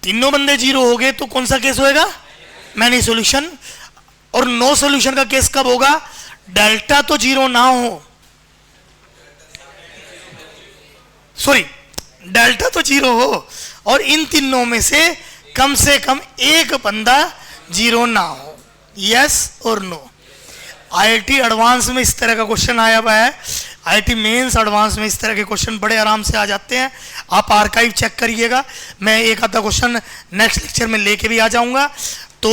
तीनों बंदे 0 हो गए तो कौन सा केस होएगा? Many solution. और नो सॉल्यूशन का केस कब होगा? डेल्टा तो 0 ना हो, सॉरी डेल्टा तो 0 हो और इन तीनों में से कम एक बंदा 0 ना हो। यस और नो। आईआईटी एडवांस में इस तरह का क्वेश्चन आया हुआ है, आईआईटी मेंस एडवांस में इस तरह के क्वेश्चन बड़े आराम से आ जाते हैं। आप आर्काइव चेक करिएगा, मैं एक आधा क्वेश्चन नेक्स्ट लेक्चर में लेके भी आ जाऊंगा। तो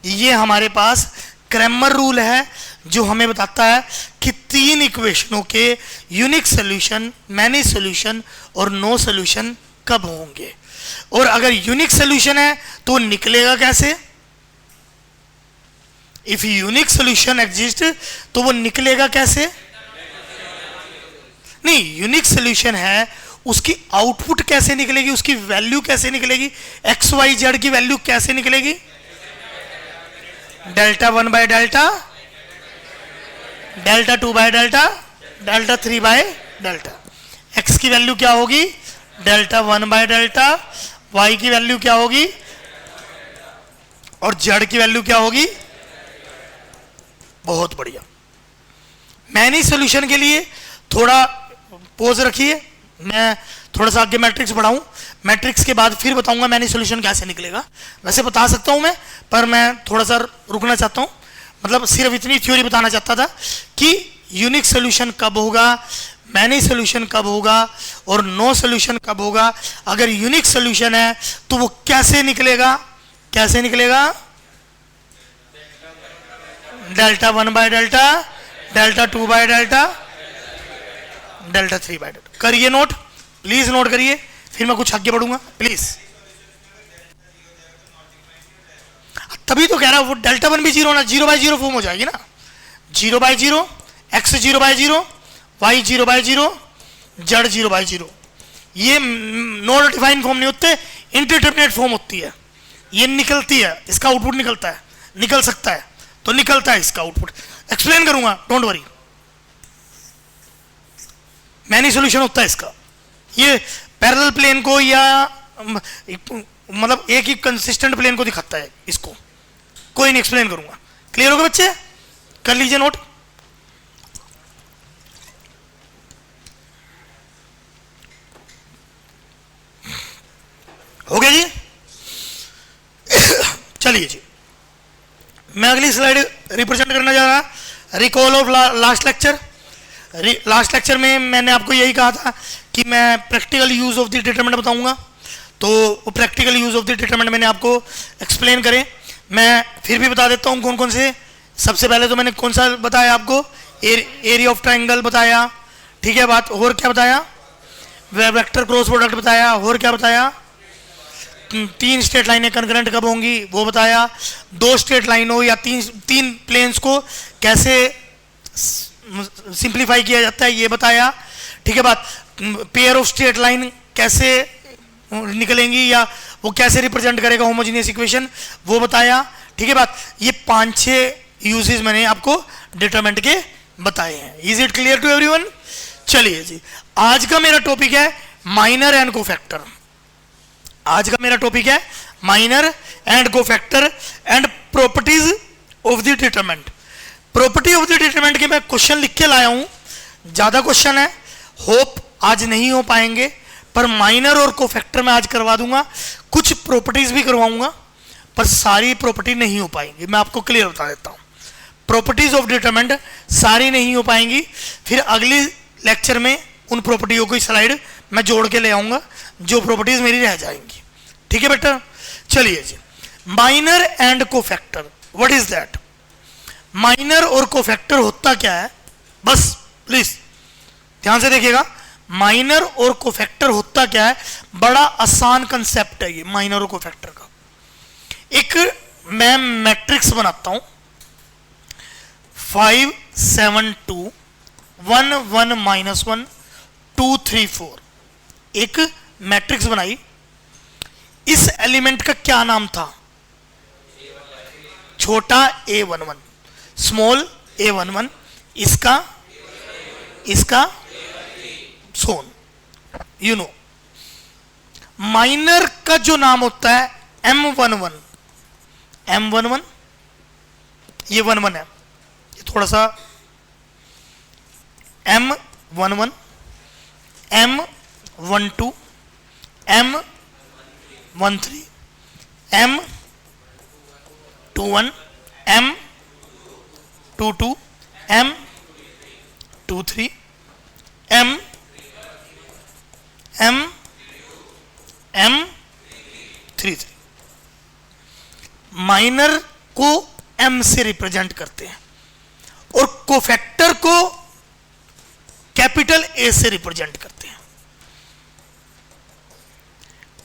ये हमारे पास क्रैमर रूल है जो हमें बताता है कि 3 इक्वेशनों के यूनिक सॉल्यूशन, मैनी सॉल्यूशन और नो सॉल्यूशन कब होंगे। और अगर यूनिक सॉल्यूशन है तो निकलेगा कैसे? इफ यूनिक सॉल्यूशन एग्जिस्ट तो वो निकलेगा कैसे? नहीं, यूनिक सॉल्यूशन है, उसकी आउटपुट कैसे निकलेगी, उसकी वैल्यू कैसे निकलेगी, एक्स वाई जेड की वैल्यू कैसे निकलेगी? Delta 1 by delta, delta 2 by delta, delta 3 by delta. X की वैल्यू क्या होगी? Delta 1 by delta. वाई की वैल्यू क्या होगी? और जेड की वैल्यू क्या होगी, बहुत बढ़िया। मैनी सॉल्यूशन के लिए थोड़ा पोज रखिए, मैं थोड़ा सा आगे मैट्रिक्स बढ़ाऊं, मैट्रिक्स के बाद फिर बताऊंगा मैनी सॉल्यूशन कैसे निकलेगा। वैसे बता सकता हूं मैं, पर मैं थोड़ा सा रुकना चाहता हूं, मतलब सिर्फ इतनी थ्योरी बताना चाहता था कि यूनिक सॉल्यूशन कब होगा, मैनी सॉल्यूशन कब होगा और नो सॉल्यूशन कब होगा। अगर यूनिक सॉल्यूशन है तो वो कैसे निकलेगा, कैसे निकलेगा, delta 1 by delta, delta 2 by delta, delta 3 by delta. करिए नोट, प्लीज नोट करिए, फिर मैं कुछ आगे बढ़ूंगा प्लीज। तभी तो कह रहा हूं वो डेल्टा 1 भी 0 ना, 0 बाय 0 फॉर्म हो जाएगी ना, 0 by 0, x 0 by 0, y 0 by 0, z 0 by 0। ये नॉन डिफाइंड फॉर्म नहीं होते, इंडिटरमिनेट फॉर्म होती है। ये निकलती है, इसका आउटपुट निकलता है, निकल सकता है तो निकलता है इसका आउटपुट। एक्सप्लेन करूंगा, डोंट वरी। मैनी सॉल्यूशन होता है इसका, ये पैरेलल प्लेन को या मतलब एक ही कंसिस्टेंट प्लेन को दिखाता है इसको, कोई नहीं, एक्सप्लेन करूंगा। क्लियर होगा बच्चे, कर लीजिए नोट। हो गया जी। चलिए जी, मैं अगली स्लाइड रिप्रेजेंट करना जा रहा, recall of last lecture. Last lecture में मैंने आपको यही कहा था कि मैं practical use of the determinant बताऊंगा, तो वो practical use of the determinant मैंने आपको एक्सप्लेन करे। मैं फिर भी बता देता हूं कौन कौन से। सबसे पहले तो मैंने कौन सा बताया आपको, एरिया ऑफ ट्राइंगल बताया, ठीक है बात। और क्या बताया, वेक्टर क्रॉस प्रोडक्ट बताया। और क्या बताया, 3 स्ट्रेट लाइनें कंकरेंट कब होंगी वो बताया। 2 स्ट्रेट लाइनों या तीन प्लेन्स को कैसे सिंप्लीफाई किया जाता है ये बताया, ठीक है बात। पेयर ऑफ स्ट्रेट लाइन कैसे निकलेंगी या वो कैसे रिप्रेजेंट करेगा होमोजेनियस इक्वेशन वो बताया, ठीक है बात। ये 5-6 यूजेस मैंने आपको डिटरमिनेंट के बताए हैं। Is it clear to everyone? चलिए जी, आज का मेरा टॉपिक है माइनर एंड कोफैक्टर। आज का मेरा टॉपिक है minor and cofactor and properties of the determinant. Property of the determinant के मैं क्वेश्चन लिख के लाया हूं, ज्यादा क्वेश्चन है, होप आज नहीं हो पाएंगे, पर माइनर और कोफैक्टर में आज करवा दूंगा। कुछ प्रॉपर्टीज भी करवाऊंगा, पर सारी प्रॉपर्टी नहीं हो पाएंगी, मैं आपको क्लियर बता देता हूं। प्रॉपर्टीज ऑफ डिटरमिनेंट सारी नहीं हो पाएंगी, फिर अगली लेक्चर में उन प्रॉपर्टियों की स्लाइड मैं जोड़ के ले आऊंगा जो प्रॉपर्टीज मेरी रह जाएंगी, ठीक है बेटा। चलिए जी, minor and cofactor, what is that? Minor और कोफैक्टर होता क्या है, बस प्लीज ध्यान से देखिएगा। माइनर और कोफैक्टर होता क्या है, बड़ा आसान कंसेप्ट है ये माइनर और कोफैक्टर का। एक मैं मैट्रिक्स बनाता हूं 5 7 2 1 1 -1 2 3 4, एक मैट्रिक्स बनाई। इस एलिमेंट का क्या नाम था? छोटा a11, स्मॉल a11, इसका सोन, यू नो। माइनर का जो नाम होता है m11, ये 11 है, ये थोड़ा सा m11, m12, m13, m21, m22, m23, m33। Minor को m से रिप्रेजेंट करते हैं और कोफैक्टर को कैपिटल A से रिप्रेजेंट करते हैं।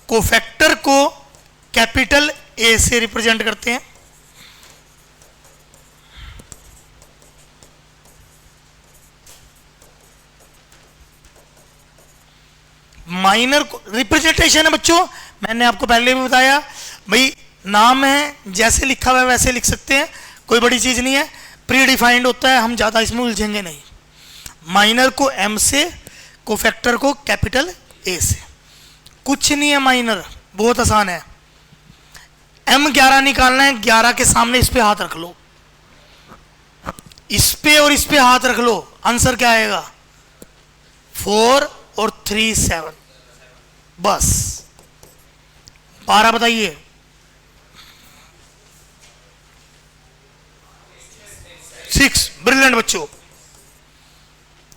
कोफैक्टर को कैपिटल A से रिप्रेजेंट करते हैं। माइनर रिप्रेजेंटेशन है बच्चों, मैंने आपको पहले भी बताया भाई, नाम है जैसे लिखा हुआ है वैसे लिख सकते हैं, कोई बड़ी चीज नहीं है, प्री डिफाइंड होता है, हम ज्यादा इसमें उलझेंगे नहीं। माइनर को m से, कोफैक्टर को कैपिटल A से, कुछ नहीं है माइनर, बहुत आसान है। M11 निकालना है, 11 के सामने इस पे हाथ रख लो, इस पे और इस पे हाथ रख लो, आंसर क्या आएगा? 4 और 3 7, बस 12 बताइए। 6, ब्रिलियंट बच्चों।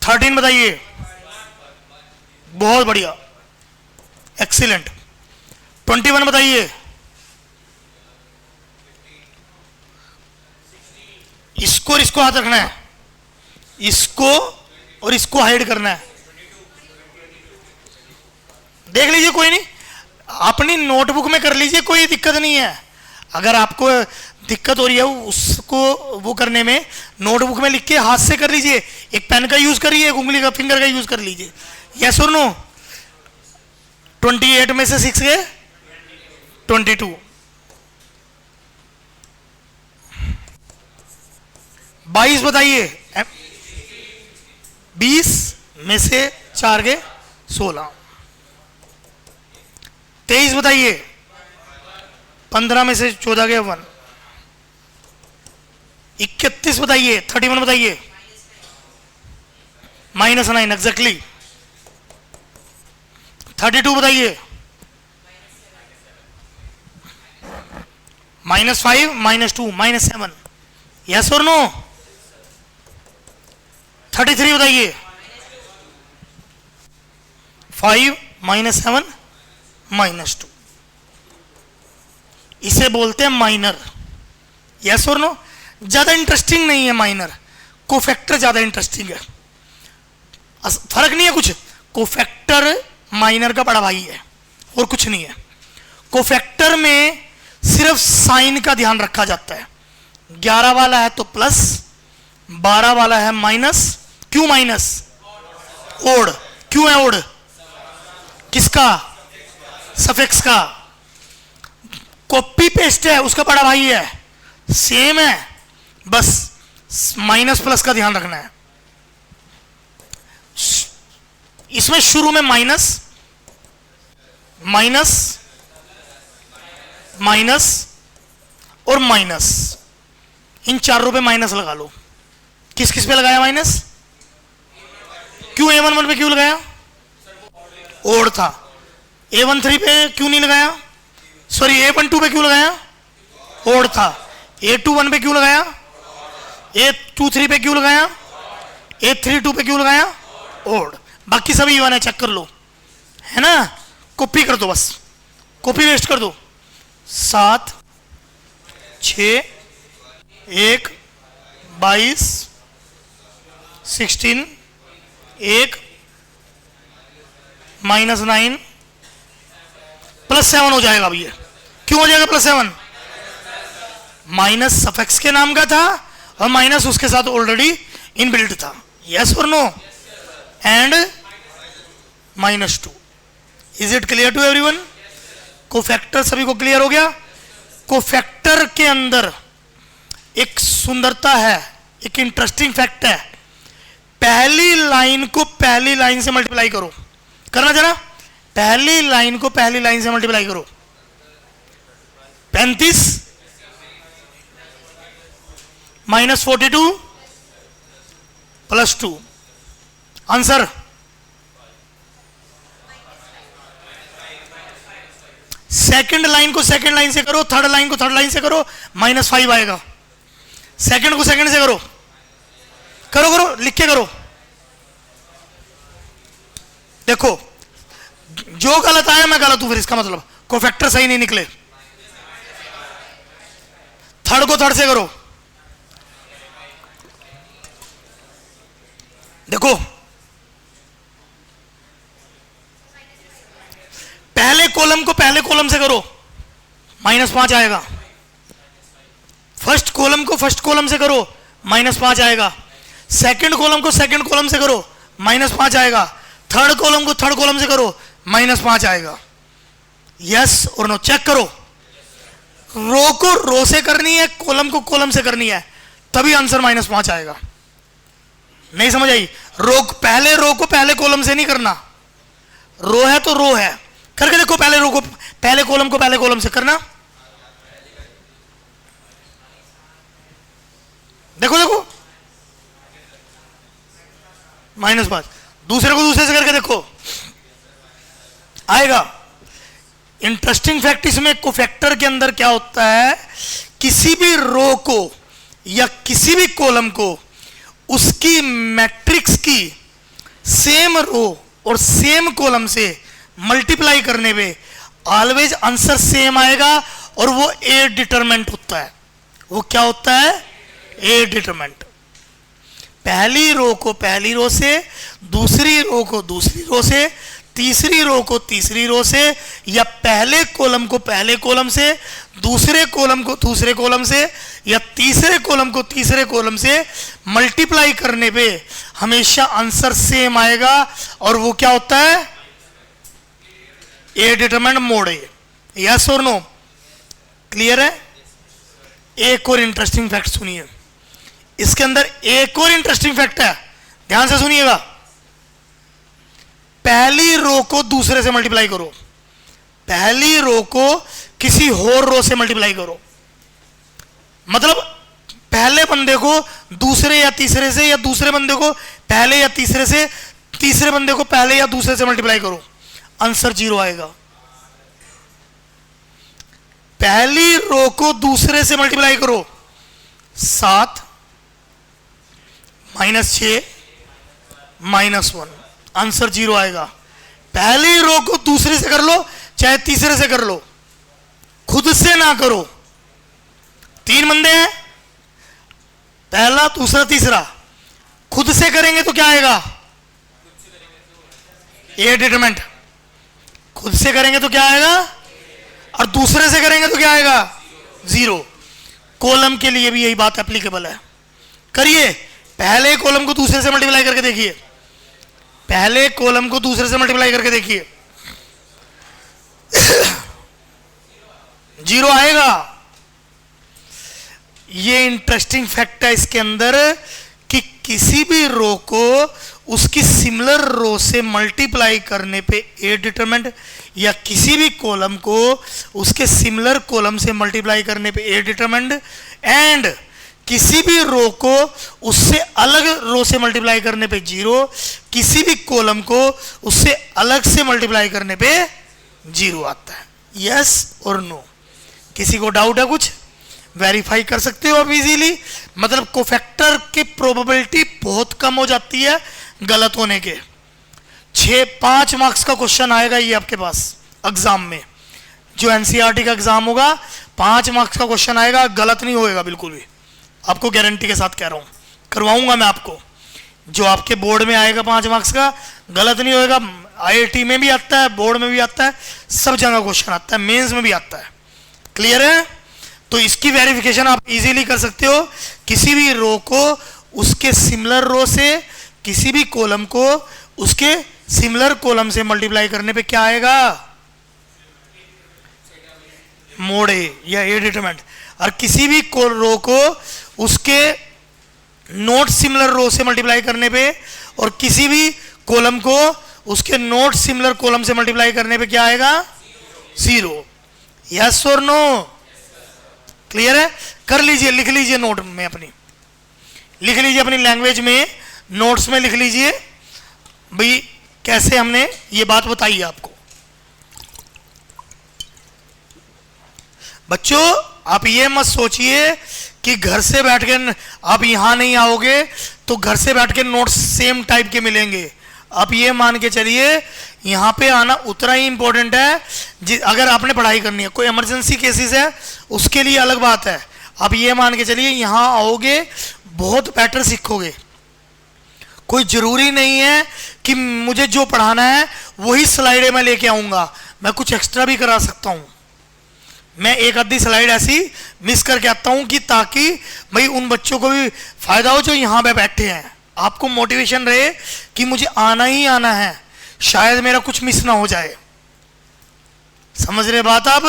13 बताइए, बहुत बढ़िया, एक्सीलेंट। 21 बताइए, इसको और इसको हाथ रखना है, इसको और इसको हाइड करना है। देख लीजिए, कोई नहीं, अपनी नोटबुक में कर लीजिए, कोई दिक्कत नहीं है। अगर आपको दिक्कत हो रही है उसको वो करने में, नोटबुक में लिख के हाथ से कर लीजिए, एक पेन का यूज करिए, एक उंगली का, फिंगर का यूज कर लीजिए। यस और नो? 28 में से 6 गए 22। 22 बताइए, 20 में से 4 गए 16। 23 बताइए, 15 में से 14 गए 1। 31 बताइए, 31 बताइए, -9 एग्जैक्टली। 32 बताइए, -5 -2 -7। यस और नो? 33 बताइए, 5 -7 -2। इसे बोलते हैं माइनर। यस और नो? ज्यादा इंटरेस्टिंग नहीं है माइनर, कोफैक्टर ज्यादा इंटरेस्टिंग है। फर्क नहीं है कुछ, कोफैक्टर माइनर का बड़ा भाई है और कुछ नहीं है। कोफैक्टर में सिर्फ साइन का ध्यान रखा जाता है। 11 वाला है तो प्लस, 12 वाला है माइनस। क्यों माइनस? ओड। क्यों है ओड? किसका? सफिक्स का। कॉपी पेस्ट है, उसका बड़ा भाई है, सेम है, बस माइनस प्लस का ध्यान रखना है। इसमें शुरू में माइनस माइनस माइनस और माइनस, इन चारों पे माइनस लगा लो। किस किस पे लगाया माइनस? क्यों A11 पे क्यों लगाया? ओड था। A13 पे क्यों नहीं लगाया? सॉरी, A12 पे क्यों लगाया? ओड था। A21 पे क्यों लगाया? A23 पे क्यों लगाया? A32 पे क्यों लगाया? ओड। बाकी सभी इवन है, चेक कर लो, है ना? कॉपी कर दो, बस कॉपी वेस्ट कर दो। 7 6 1 22 16 1 -9 +7 हो जाएगा। अब ये क्यों हो जाएगा +7? माइनस सफिक्स के नाम का था और माइनस उसके साथ ऑलरेडी इनबिल्ट था। यस और no? And -2। Is it clear to everyone? Cofactor सभी को क्लियर हो गया? कोफैक्टर के अंदर एक सुंदरता है, एक इंटरेस्टिंग फैक्ट है। पहली लाइन को पहली लाइन से मल्टीप्लाई करो, करना जरा। पहली लाइन को पहली लाइन से मल्टीप्लाई करो। 35 -42 +2, आंसर सेकंड लाइन को सेकंड लाइन से करो, थर्ड लाइन को थर्ड लाइन से करो, -5 आएगा। सेकंड को सेकंड से करो, करो करो, लिख के करो। देखो, जो गलत आया मैं गलत हूं, फिर इसका मतलब कोफैक्टर सही नहीं निकले। थर्ड को थर्ड से करो। देखो, पहले कॉलम को पहले कॉलम से करो, -5 आएगा। फर्स्ट कॉलम को फर्स्ट कॉलम से करो, -5 आएगा। सेकंड कॉलम को सेकंड कॉलम से करो, -5 आएगा। थर्ड कॉलम को थर्ड कॉलम से करो, -5 आएगा। यस और नो? चेक करो। रो को रो से करनी है, कॉलम को कॉलम से करनी है, तभी आंसर -5 आएगा। नहीं समझ आई? रो को पहले कॉलम से नहीं करना। रो है तो रो है, करके देखो। पहले रो को पहले कॉलम को पहले कॉलम से करना, देखो देखो, -5। दूसरे को दूसरे से करके देखो, आएगा। इंटरेस्टिंग फैक्ट इसमें कोफैक्टर के अंदर क्या होता है, किसी भी रो को या किसी भी कॉलम को उसकी मैट्रिक्स की सेम रो और सेम कॉलम से मल्टीप्लाई करने पे ऑलवेज आंसर सेम आएगा, और वो ए डिटरमेंट होता है। वो क्या होता है, ए डिटरमेंट। पहली रो को पहली रो से, दूसरी रो को दूसरी रो से, तीसरी रो को तीसरी रो से, या पहले कॉलम को पहले कॉलम से, दूसरे कॉलम को दूसरे कॉलम से, या तीसरे कॉलम को तीसरे कॉलम से मल्टीप्लाई करने पे हमेशा आंसर सेम आएगा, और वो क्या होता है, ए डिटरमिनेंट मोड ए। यस और नो, क्लियर है। एक और इंटरेस्टिंग फैक्ट सुनिए, इसके अंदर एक और इंटरेस्टिंग फैक्ट है, ध्यान से सुनिएगा। पहली रो को दूसरे से मल्टीप्लाई करो, पहली रो को किसी और रो से मल्टीप्लाई करो, मतलब पहले बंदे को दूसरे या तीसरे से, या दूसरे बंदे को पहले या तीसरे से, तीसरे बंदे को पहले या दूसरे से मल्टीप्लाई करो, आंसर 0 आएगा। पहली रो को दूसरे से मल्टीप्लाई करो, 7 -6 -1, आंसर 0 आएगा। पहली रो को दूसरे से कर लो चाहे तीसरे से कर लो, खुद से ना करो। 3 बंदे हैं, पहला दूसरा तीसरा, खुद से करेंगे तो क्या आएगा, ए डिटरमिनेंट। खुद से करेंगे तो क्या आएगा, और दूसरे से करेंगे तो क्या आएगा, 0। कॉलम के लिए भी यही बात एप्लीकेबल है। करिए, पहले कॉलम को दूसरे से मल्टीप्लाई करके देखिए, पहले कॉलम को दूसरे से मल्टीप्लाई करके देखिए, 0 आएगा। ये इंटरेस्टिंग फैक्ट है इसके अंदर कि किसी भी रो को उसकी सिमिलर रो से मल्टीप्लाई करने पे ए डिटरमिनेंट, या किसी भी कॉलम को उसके सिमिलर कॉलम से मल्टीप्लाई करने पे ए डिटरमिनेंट, एंड किसी भी रो को उससे अलग रो से मल्टीप्लाई करने पे 0, किसी भी कॉलम को उससे अलग से मल्टीप्लाई करने पे 0 आता है। यस और नो, किसी को डाउट है कुछ, वेरीफाई कर सकते हो आप इजीली। मतलब कोफैक्टर की प्रोबेबिलिटी बहुत कम हो जाती है गलत होने के। 5 मार्क्स का क्वेश्चन आएगा ये आपके पास एग्जाम में, जो एनसीईआरटी का एग्जाम होगा, 5 मार्क्स का क्वेश्चन आएगा, गलत नहीं होएगा बिल्कुल भी, आपको गारंटी के साथ कह रहा हूं, करवाऊंगा मैं आपको। जो आपके बोर्ड में आएगा 5 मार्क्स का, गलत नहीं होएगा। आईआईटी में भी आता है, बोर्ड में भी आता है, सब जगह क्वेश्चन आता है, मेंस में भी आता है। क्लियर है। तो इसकी वेरिफिकेशन आप इजीली कर सकते हो। किसी भी रो को उसके सिमिलर रो से, किसी भी कॉलम को उसके सिमिलर कॉलम से मल्टीप्लाई करने पे क्या आएगा, मोड ए या ए डिटरमिनेंट। और किसी भी रो को उसके नॉट सिमिलर रो से मल्टीप्लाई करने पे, और किसी भी कॉलम को उसके नॉट सिमिलर कॉलम से मल्टीप्लाई करने पे क्या आएगा, 0। यस और नो, क्लियर है। कर लीजिए, लिख लीजिए नोट में अपनी, लिख लीजिए अपनी लैंग्वेज में, नोट्स में लिख लीजिए भाई कैसे हमने ये बात बताई है आपको। बच्चों आप ये मत सोचिए कि घर से बैठ के आप यहां नहीं आओगे तो घर से बैठ के नोट्स सेम टाइप के मिलेंगे। आप ये मान के चलिए यहां पे आना उतना ही इंपॉर्टेंट है। अगर आपने पढ़ाई करनी है, कोई इमरजेंसी केसेस है उसके लिए अलग बात है। आप ये मान के चलिए यहां आओगे बहुत बेटर सीखोगे। कोई जरूरी नहीं है कि मुझे जो पढ़ाना है वही स्लाइडें मैं लेके आऊंगा, मैं कुछ एक्स्ट्रा भी करा सकता हूं। मैं एक आधी स्लाइड ऐसी मिस करके आता हूं कि ताकि भाई उन बच्चों को भी फायदा हो जो यहां पे बैठे हैं, आपको मोटिवेशन रहे कि मुझे आना ही आना है, शायद मेरा कुछ मिस ना हो जाए। समझ रहे बात आप।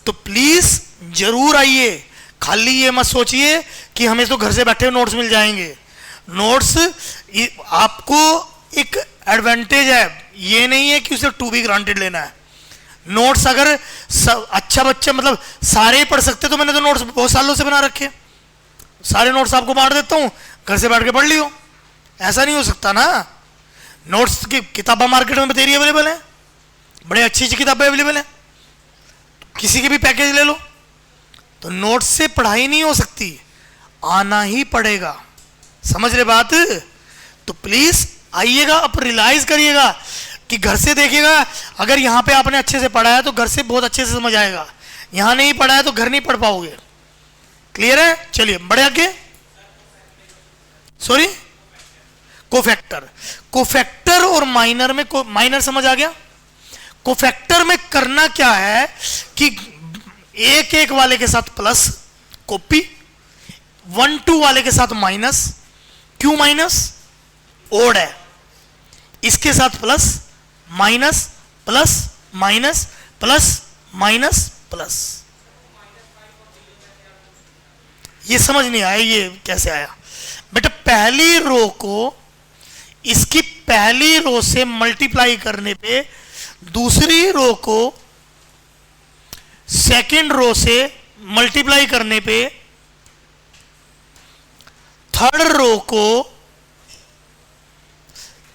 तो प्लीज जरूर आइए, खाली ये मत सोचिए कि हमें तो घर से बैठे नोट्स मिल जाएंगे। नोट्स आपको एक एडवांटेज है, ये नहीं है कि उसे टू बी ग्रांटेड लेना है। नोट्स अगर अच्छा बच्चा मतलब सारे ही पढ़ सकते तो मैंने तो नोट्स बहुत सालों से बना रखे। सारे नोट्स आपको बांट देता हूं, घर से बैठ के पढ़ लियो। ऐसा नहीं हो सकता ना। नोट्स की किताबें मार्केट में बतेरी अवेलेबल है, बड़े अच्छी अच्छी किताबें अवेलेबल है, किसी के भी पैकेज ले लो। तो नोट्स से पढ़ाई नहीं हो सकती, आना ही पड़ेगा। समझ रहे बात? तो प्लीज आइएगा, आप रियलाइज करिएगा कि घर से देखिएगा। अगर यहां पे आपने अच्छे से पढ़ा है तो घर से बहुत अच्छे से समझ आएगा, यहां नहीं पढ़ा है तो घर नहीं पढ़ पाओगे। क्लियर है? चलिए बढ़े आगे। Sorry, cofactor. कोफैक्टर और माइनर में माइनर समझ आ गया। कोफैक्टर में करना क्या है कि एक एक वाले के साथ प्लस कॉपी, 1 2 वाले के साथ माइनस। क्यों माइनस? ओड है, इसके साथ plus minus plus minus plus minus plus. ये समझ नहीं आया, ये कैसे आया बेटा? पहली रो को इसकी पहली रो से मल्टीप्लाई करने पे दूसरी रो को सेकेंड रो से मल्टीप्लाई करने पे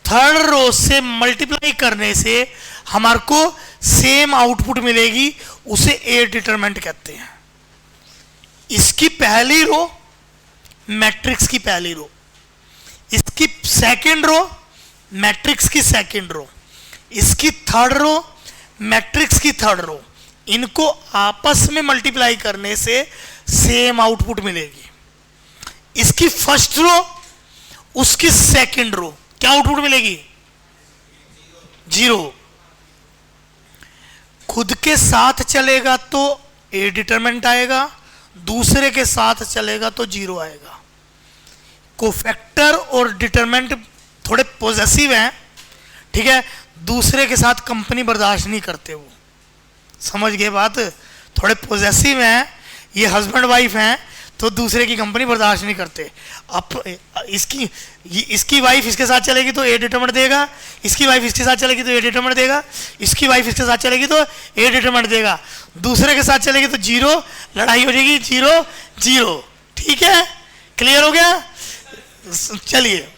थर्ड रो से मल्टीप्लाई करने से हमारे को सेम आउटपुट मिलेगी, उसे ए डिटरमिनेंट कहते हैं। इसकी पहली रो मैट्रिक्स की पहली रो, इसकी सेकेंड रो मैट्रिक्स की सेकेंड रो, इसकी थर्ड रो मैट्रिक्स की थर्ड रो, इनको आपस में मल्टीप्लाई करने से सेम आउटपुट मिलेगी। इसकी फर्स्ट रो उसकी सेकेंड रो, क्या आउटपुट मिलेगी? 0। खुद के साथ चलेगा तो ए डिटरमिनेंट आएगा, दूसरे के साथ चलेगा तो 0 आएगा। कोफैक्टर और डिटरमिनेंट थोड़े पॉजेसिव हैं, ठीक है, दूसरे के साथ कंपनी बर्दाश्त नहीं करते वो। समझ गए बात? थोड़े पॉजेसिव हैं, ये हस्बैंड वाइफ हैं, तो दूसरे की कंपनी बर्दाश्त नहीं करते। अब इसकी वाइफ इसके साथ चलेगी तो ए डिटरमिनेंट देगा, इसकी वाइफ इसके साथ चलेगी तो ए डिटरमिनेंट देगा, इसकी वाइफ इसके साथ चलेगी तो ए डिटरमिनेंट देगा, दूसरे के साथ चलेगी तो 0, लड़ाई हो जाएगी 0 0। ठीक है, क्लियर हो गया? चलिए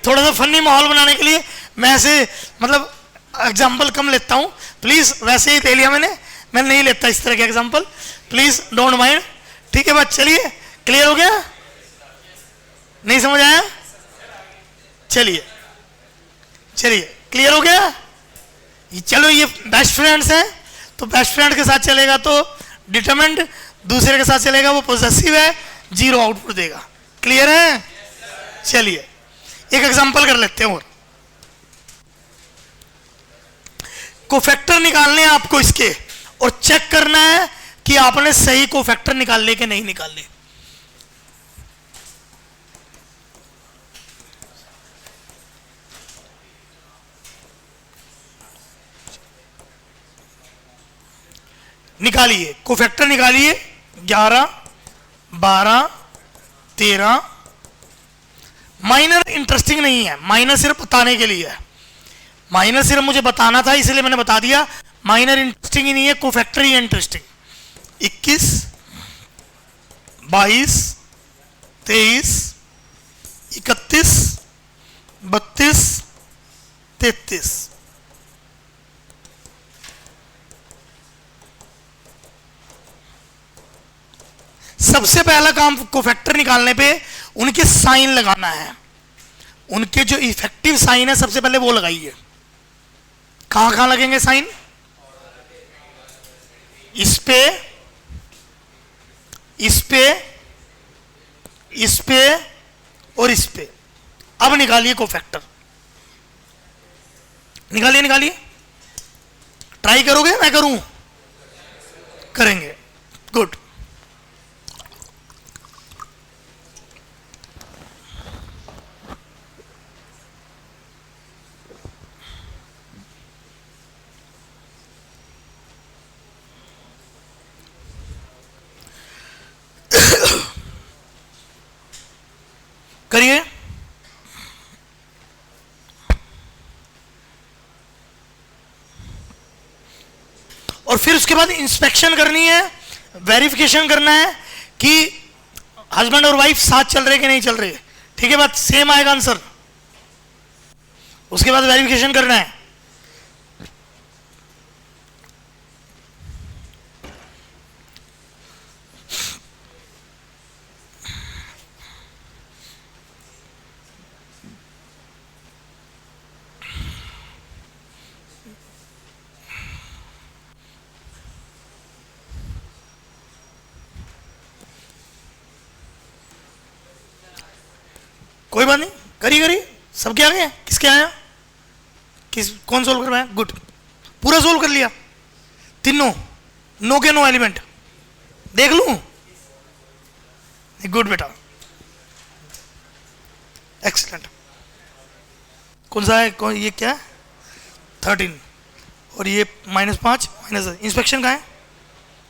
थोड़ा सा फनी माहौल बनाने के लिए मैं ऐसे मतलब एग्जाम्पल कम लेता हूं, प्लीज। वैसे ही ले लिया मैं नहीं लेता इस तरह के एग्जाम्पल, प्लीज डोंट माइंड। ठीक है बात? चलिए, क्लियर हो गया? नहीं समझ आया? चलिए क्लियर हो गया? चलो, ये बेस्ट फ्रेंड्स हैं, तो बेस्ट फ्रेंड के साथ चलेगा तो डिटरमिनेंट, दूसरे के साथ चलेगा वो पॉजेसिव है, 0 आउटपुट देगा। क्लियर है? चलिए एक एग्जांपल कर लेते हैं और कोफैक्टर निकालने हैं आपको इसके, और चेक करना है कि आपने सही कोफैक्टर निकालने के नहीं निकालने। निकालिए कोफैक्टर, निकालिए 11 12 13। माइनर इंटरेस्टिंग नहीं है, माइनर सिर्फ बताने के लिए है, माइनर सिर्फ मुझे बताना था इसलिए मैंने बता दिया। माइनर इंटरेस्टिंग ही नहीं है, कोफैक्टर ही इंटरेस्टिंग। 21 22 23 31 32 33। सबसे पहला काम कोफैक्टर निकालने पे उनके साइन लगाना है, उनके जो इफेक्टिव साइन है सबसे पहले वो लगाइए। कहां कहां लगेंगे साइन? इस पे, इस पे, इस पे और इस पे। अब निकालिए कोफैक्टर, निकालिए। ट्राई करोगे? मैं करूं? करेंगे, गुड। करिए। और फिर उसके बाद इंस्पेक्शन करनी है, वेरिफिकेशन करना है कि हस्बैंड और वाइफ साथ चल रहे कि नहीं चल रहे, ठीक है बात, सेम आएगा आंसर। उसके बाद वेरिफिकेशन करना है। कोई बात नहीं, करिए करिए, सबके आ गए, किसके आया, किस कौन सोल्व करवाया, गुड, पूरा सोल्व कर लिया तीनों, नो के नो एलिमेंट, देख लूं, गुड बेटा, एक्सीलेंट। कौन सा है, कौन, ये क्या है, 13 और ये -5 माइनस, इंस्पेक्शन कहाँ है,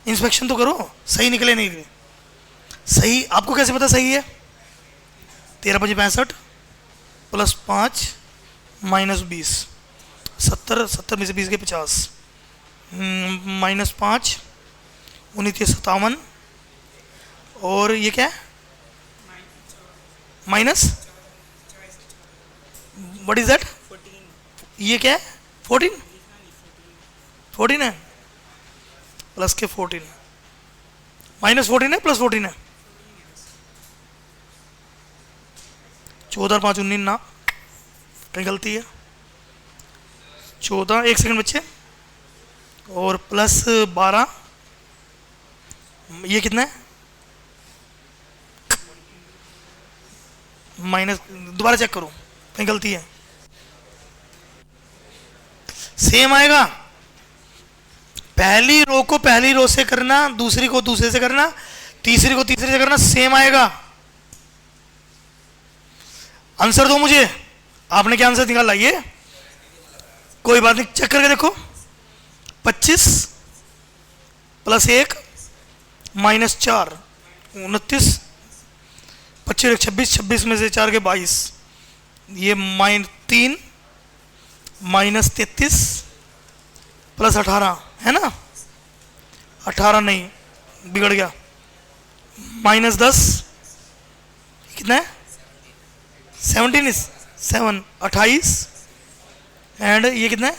इंस्पेक्शन तो करो, सही निकले नहीं निकले, सही आपको कैसे पता सही है, 13 × 5 = 65 + 5 - 20 70, 70 में से 20 के 50, -5 19 57, और ये क्या है माइनस, व्हाट इज दैट, ये क्या है 14, 14 है, प्लस के 14, -14 है प्लस 14 है, 14 × 5 = 19 ना, कहीं गलती है, 14, 1 सेकंड बच्चे, और प्लस 12, ये कितना है, माइनस, दोबारा चेक करो कहीं गलती है, सेम आएगा, पहली रो को पहली रो से करना, दूसरी को दूसरे से करना, तीसरी को तीसरे से करना, सेम आएगा। आंसर दो मुझे, आपने क्या आंसर निकाला, ये कोई बात नहीं, चेक करके देखो, 25 + 1 - 4 29, 25 × 26, 26 में से 4 के 22, ये -3 -33 + 18 है ना, 18 नहीं, बिगड़ गया, -10 कितना है, 17 इज 7 28, एंड ये कितना है,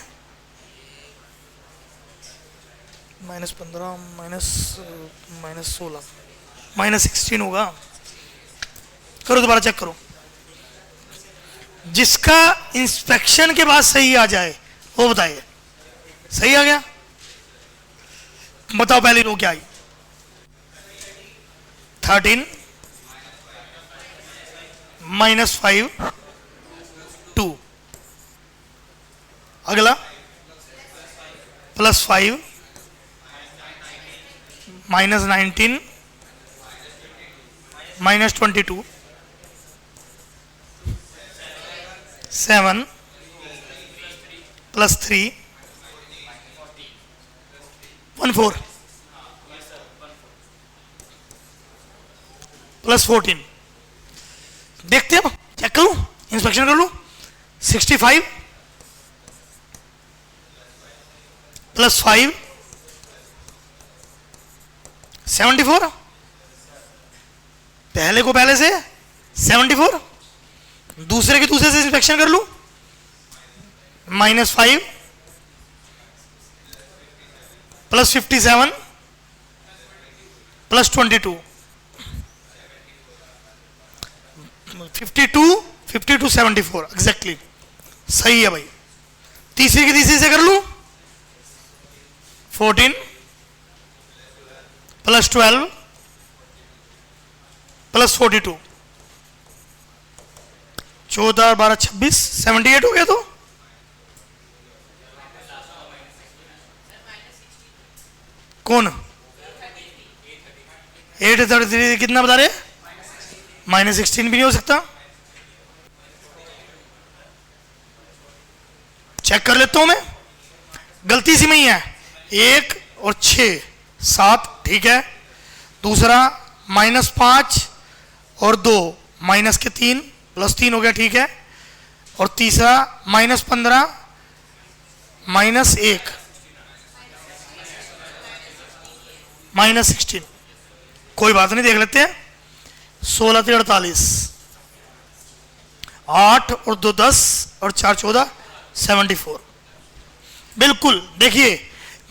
-15 -16 -16 होगा, करो दोबारा चेक करो, जिसका इंस्पेक्शन के बाद सही आ जाए वो बताइए, सही आ गया, बताओ पहली रो क्या आई, 13 -5 2, अगला +5 -19 -22 7 +3 14 +14, देखते हैं, चेक करूं, इंस्पेक्शन कर लूं, 65 +5 74, पहले को पहले से 74, दूसरे के दूसरे से इंस्पेक्शन कर लूं, -5 +57 +22 52 74, एग्जैक्टली सही है भाई, तीसरी की तीसरी से कर लूं, 14 +12 +42, 14 12 26 78 हो गया, तो कौन 833 कितना बता रहे, -16 भी नहीं हो सकता, चेक कर लेता हूं मैं, गलती सी में ही है, 1 और 6 7, ठीक है, दूसरा -5 और 2 -3 +3 हो गया, ठीक है, और तीसरा -15 -1 -16, कोई बात नहीं, देख लेते हैं, 16 × 48, 8 और 2 10 और 4 14, 74। बिल्कुल देखिए,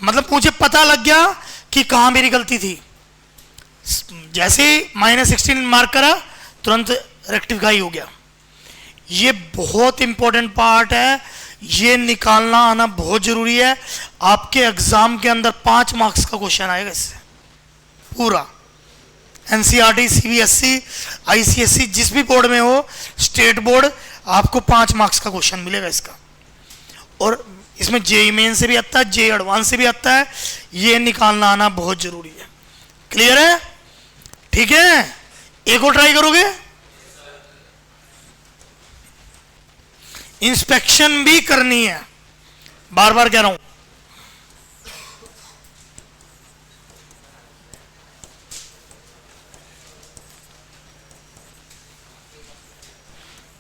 मतलब मुझे पता लग गया कि कहां मेरी गलती थी। जैसे -16 मार्क करा, तुरंत रेक्टिफाई हो गया। ये बहुत इंपॉर्टेंट पार्ट है, ये निकालना आना बहुत जरूरी है। आपके एग्जाम के अंदर 5 मार्क्स का क्वेश्चन आएगा इससे पूरा। एनसीईआरटी, सीबीएसई, आईसीएसई, जिस भी बोर्ड में हो, स्टेट बोर्ड, आपको 5 मार्क्स का क्वेश्चन मिलेगा इसका। और इसमें जेईई मेन से भी आता है, जेईई एडवांस से भी आता है। ये निकालना आना बहुत जरूरी है। क्लियर है? ठीक है, एक और ट्राई करोगे? इंस्पेक्शन भी करनी है, बार बार कह रहा हूं।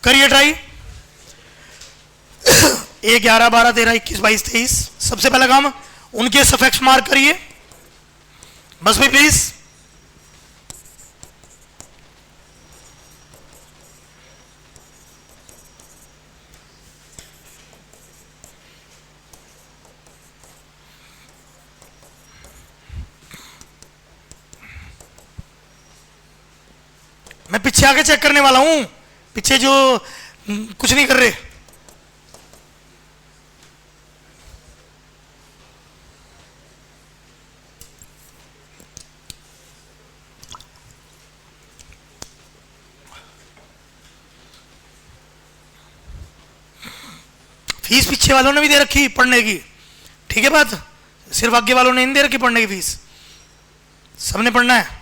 करिए ट्राई। 1 11 12 13 21 22 23। सबसे पहला काम, उनके सफिक्स मार्क करिए बस भाई प्लीज। मैं पीछे आके चेक करने वाला हूं, पीछे जो कुछ नहीं कर रहे। फीस पीछे वालों ने भी दे रखी पढ़ने की, ठीक है बात? सिर्फ आगे वालों ने नहीं दे रखी पढ़ने की फीस, सबने पढ़ना है।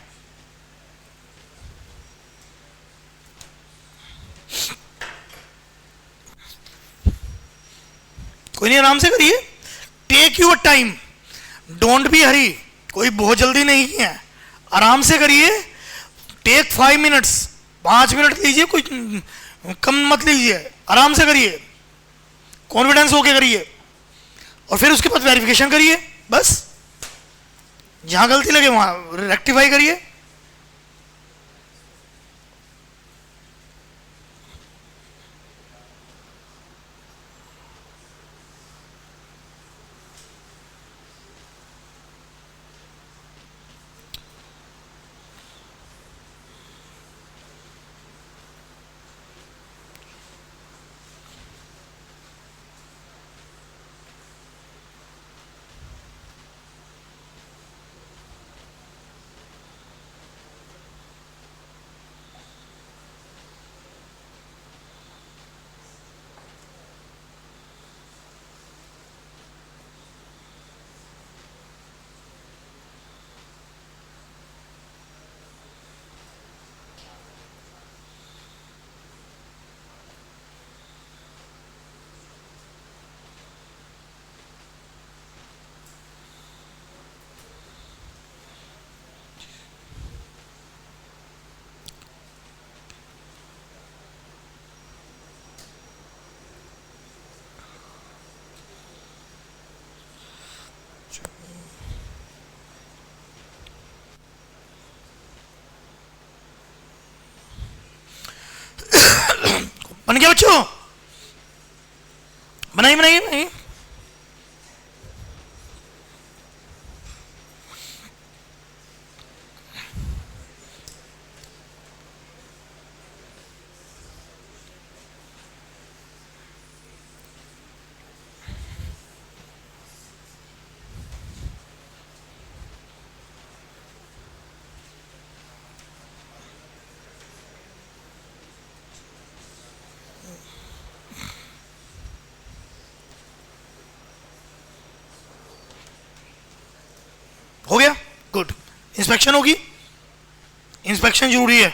कोई नहीं, आराम से करिए, take your time, don't be hurry. कोई बहुत जल्दी नहीं है, आराम से करिए। टेक 5 मिनट्स, 5 मिनट लीजिए, कोई कम मत लीजिए, आराम से करिए, कॉन्फिडेंस होके करिए। और फिर उसके बाद वेरिफिकेशन करिए, बस जहां गलती लगे वहां रेक्टिफाई करिए। बन गया बच्चों? बनाइए बनाइए बनाइए। हो गया, गुड। इंस्पेक्शन होगी, इंस्पेक्शन जरूरी है।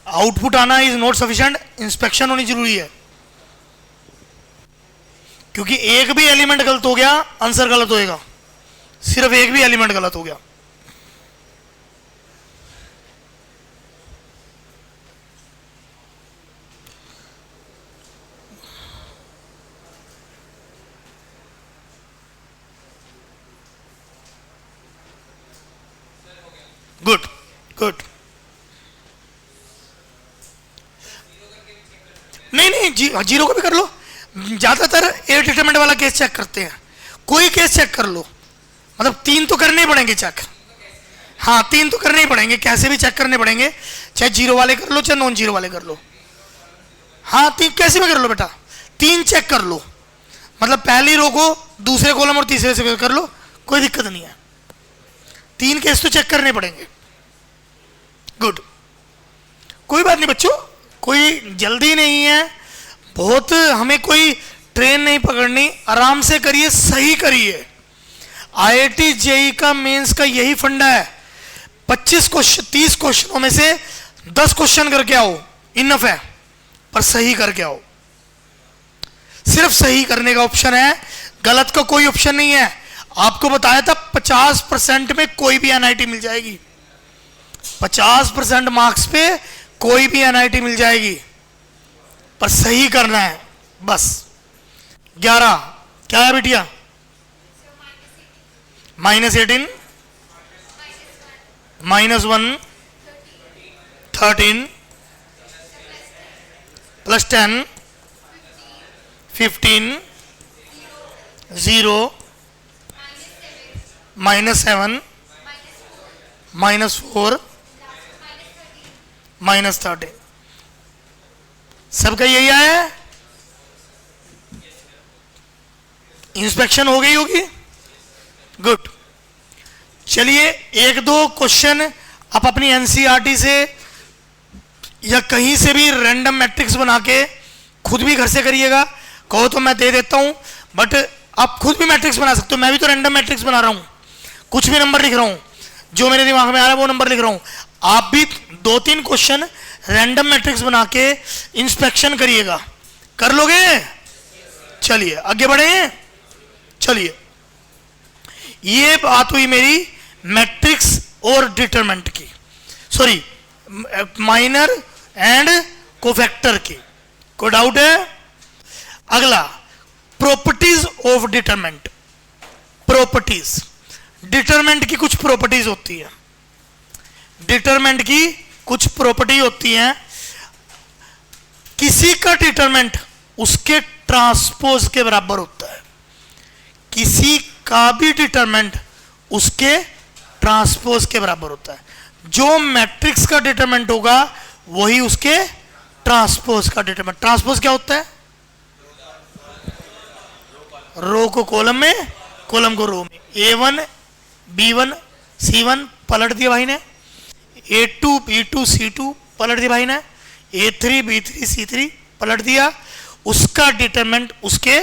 आउटपुट आना इज नॉट सफिशिएंट, इंस्पेक्शन होनी जरूरी है। क्योंकि एक भी एलिमेंट गलत हो गया, आंसर गलत होएगा। सिर्फ एक भी एलिमेंट गलत हो गया। Good good. जीरो को भी कर लो। ज्यादातर ए डिटरमिनेंट वाला केस चेक करते हैं, कोई केस चेक कर लो, मतलब 3 तो करने ही पड़ेंगे चेक। हाँ 3 तो करने ही पड़ेंगे, कैसे भी चेक करने पड़ेंगे, चाहे जीरो वाले कर लो चाहे नॉन जीरो वाले कर लो। हाँ 3 कैसे भी कर लो बेटा, 3 चेक कर लो, मतलब पहली रो को दूसरे कॉलम और तीसरे से कर लो, कोई दिक्कत नहीं है। 3 केस तो चेक करने पड़ेंगे। गुड, कोई बात नहीं बच्चों, कोई जल्दी नहीं है बहुत, हमें कोई ट्रेन नहीं पकड़नी, आराम से करिए, सही करिए। आईआईटी जेई का मेंस का यही फंडा है, 25 क्वेश्चन 30 क्वेश्चनों में से 10 क्वेश्चन करके आओ, इनफ है, पर सही करके आओ। सिर्फ सही करने का ऑप्शन है, गलत का कोई ऑप्शन नहीं है। आपको बताया था 50% में कोई भी एनआईटी मिल जाएगी, 50% मार्क्स पे कोई भी एनआईटी मिल जाएगी, पर सही करना है बस। 11 क्या है बिटिया? -18 -1 13 +10 15 0 -7 -4 -13। सबका यही आया है? इंस्पेक्शन हो गई होगी। गुड, चलिए 1-2 क्वेश्चन आप अपनी एनसीईआरटी से या कहीं से भी रैंडम मैट्रिक्स बना के खुद भी घर से करिएगा, कहो तो मैं दे देता हूं, बट आप खुद भी मैट्रिक्स बना सकते हो। मैं भी तो रैंडम मैट्रिक्स बना रहा हूं, कुछ भी नंबर लिख रहा हूं, जो मेरे दिमाग में आ रहा है वो नंबर लिख रहा हूं। आप भी 2-3 क्वेश्चन रैंडम मैट्रिक्स बना के इंस्पेक्शन करिएगा, कर लोगे? चलिए आगे बढ़े। चलिए, ये बात हुई मेरी मैट्रिक्स और डिटरमिनेंट की, सॉरी माइनर एंड कोफैक्टर की। कोई डाउट है? अगला properties of determinant. Properties, determinant की कुछ प्रॉपर्टीज होती है, डिटरमिनेंट की कुछ प्रॉपर्टी होती हैं। किसी का डिटरमिनेंट उसके ट्रांसपोज के बराबर होता है, किसी का भी डिटरमिनेंट उसके ट्रांसपोज के बराबर होता है। जो मैट्रिक्स का डिटरमिनेंट होगा वही उसके ट्रांसपोज का डिटरमिनेंट। ट्रांसपोज क्या होता है? रो को कॉलम में, कॉलम को रो में। A1 B1 C1 पलट दिया भाई ने, A2 B2 C2 पलट दिया भाई ने, A3 B3 C3 पलट दिया, उसका डिटरमिनेंट उसके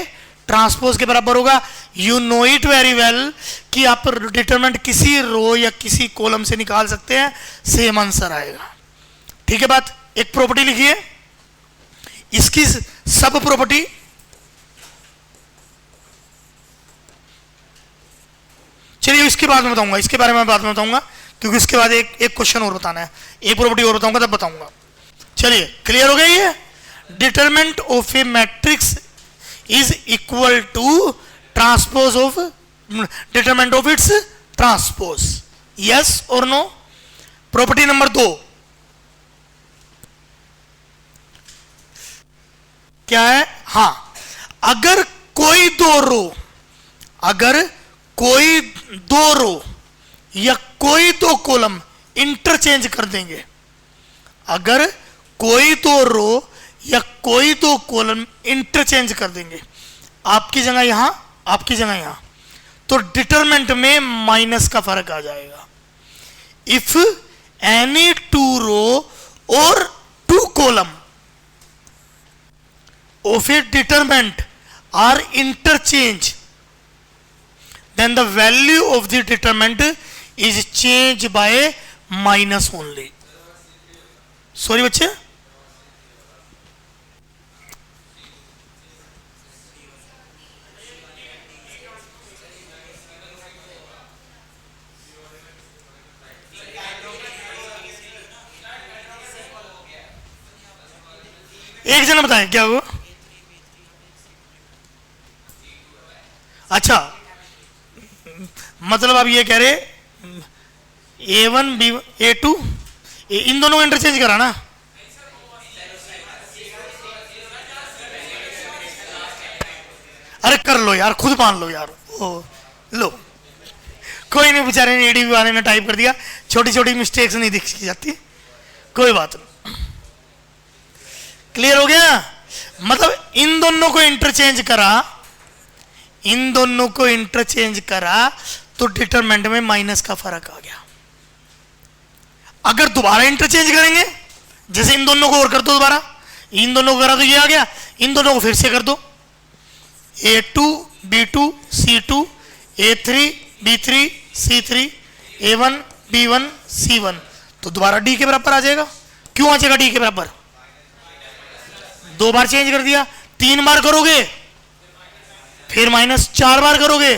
ट्रांसपोज के बराबर होगा। You know it very well कि आप डिटरमिनेंट किसी रो या किसी कॉलम से निकाल सकते हैं, सेम आंसर आएगा। ठीक है बात? एक प्रॉपर्टी लिखिए, इसकी सब प्रॉपर्टी चलिए इसके बाद में बताऊंगा, इसके बारे में बाद में बताऊंगा, क्योंकि इसके बाद एक क्वेश्चन और बताना है, एक प्रॉपर्टी और बताऊंगा तब बताऊंगा। चलिए क्लियर हो गया ये? Determinant of A matrix is equal to transpose of determinant of its transpose. Yes or no? Property number 2 क्या है? हां, अगर कोई दो रो या कोई दो कॉलम इंटरचेंज कर देंगे, अगर कोई दो रो या कोई दो कॉलम इंटरचेंज कर देंगे, आपकी जगह यहां आपकी जगह यहां, तो डिटरमिनेंट में माइनस का फर्क आ जाएगा। इफ एनी 2 रो और 2 column of a determinant are interchange, then the value of the determinant is changed by minus only. Sorry बच्चे, एक जन बताएं क्या वो? अच्छा, मतलब आप ये कह रहे A1 B1 A2 इन दोनों को इंटरचेंज करा ना? अरे कर लो यार, खुद मान लो यार। ओ लो, कोई नहीं, बेचारे ने एडीबी वाले ने टाइप कर दिया, छोटी छोटी मिस्टेक्स नहीं दिखी जाती, कोई बात नहीं। क्लियर हो गया? मतलब इन दोनों को इंटरचेंज करा, इन दोनों को इंटरचेंज करा तो डिटरमिनेंट में माइनस का फर्क आ गया। अगर दोबारा इंटरचेंज करेंगे, जैसे इन दोनों को और कर दो दोबारा, इन दोनों को करा तो ये आ गया, इन दोनों को फिर से कर दो, A2 B2 C2 A3 B3 C3 A1 B1 C1, तो दोबारा D के बराबर आ जाएगा। क्यों आ जाएगा D के बराबर? दो बार चेंज कर दिया, तीन बार करोगे फिर माइनस, चार बार करोगे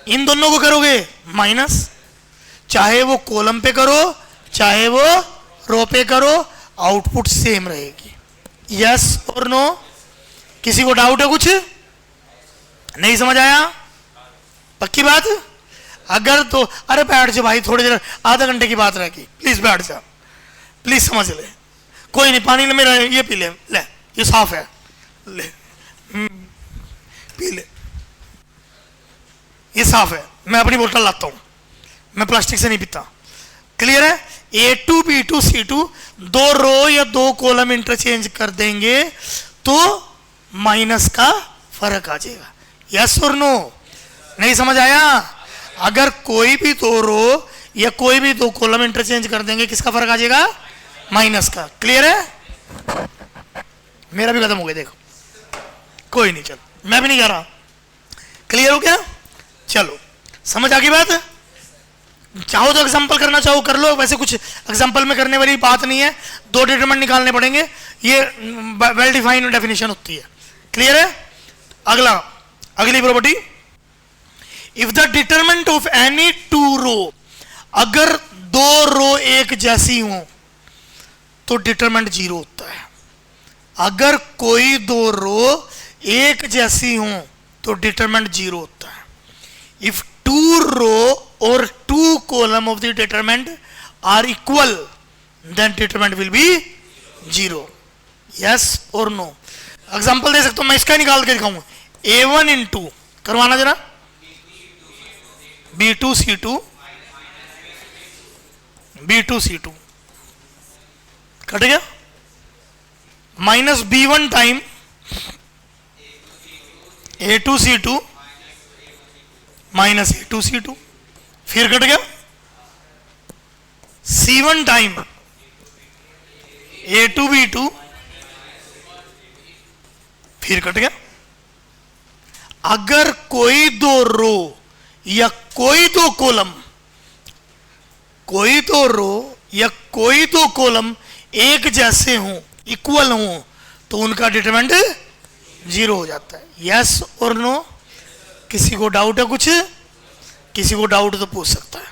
इन दोनों को करोगे माइनस, चाहे वो कॉलम पे करो चाहे वो रो पे करो, आउटपुट सेम रहेगी। यस और नो? किसी को डाउट है? कुछ नहीं समझ आया? पक्की बात? अगर तो अरे बैठ जा भाई, थोड़ी देर, आधा घंटे की बात रहेगी, प्लीज बैठ जा, प्लीज समझ ले। कोई नहीं, पानी ले मेरा, ये पी ले, ले ये साफ है, ले पी ले, ये साफ है, मैं अपनी बोतल लाता हूं, मैं प्लास्टिक से नहीं पीता। क्लियर है? A2 B2 C2 दो रो या दो कॉलम इंटरचेंज कर देंगे तो माइनस का फर्क आ जाएगा। यस और नो? नहीं समझ आया? अगर कोई भी दो रो या कोई भी दो कॉलम इंटरचेंज कर देंगे, किसका फर्क आ जाएगा? माइनस का। क्लियर है? मेरा भी खत्म हो गया, देखो कोई नहीं, चलो मैं भी नहीं कर रहा। क्लियर हो गया? चलो समझ आ गई बात? चाहो तो एग्जांपल करना चाहो कर लो, वैसे कुछ एग्जांपल में करने वाली बात नहीं है, दो डिटरमिनेंट निकालने पड़ेंगे, ये वेल डिफाइंड डेफिनेशन होती है। क्लियर है? अगला, अगली property, if the determinant of any two row, अगर दो रो एक जैसी हो तो डिटरमिनेंट जीरो होता है। अगर कोई दो रो एक जैसी हो तो डिटरमिनेंट जीरो होता है। इफ टू रो और two column of the determinant are equal then determinant will be zero. Yes और नो? एग्जांपल दे सकता हूं मैं, इसका निकाल के दिखाऊंगा। A1 इंटू, करवाना जरा, B2 C2 B2 C2 cut गया, minus B1 time A2 C2 minus A2 C2, फिर कट गया C1 टाइम A2 B2, फिर कट गया। अगर कोई दो रो या कोई दो कॉलम, कोई दो रो या कोई दो कॉलम एक जैसे हों, इक्वल हों, तो उनका डिटरमिनेंट जीरो हो जाता है। यस और नो? किसी को डाउट है? कुछ किसी को डाउट तो पूछ सकता है।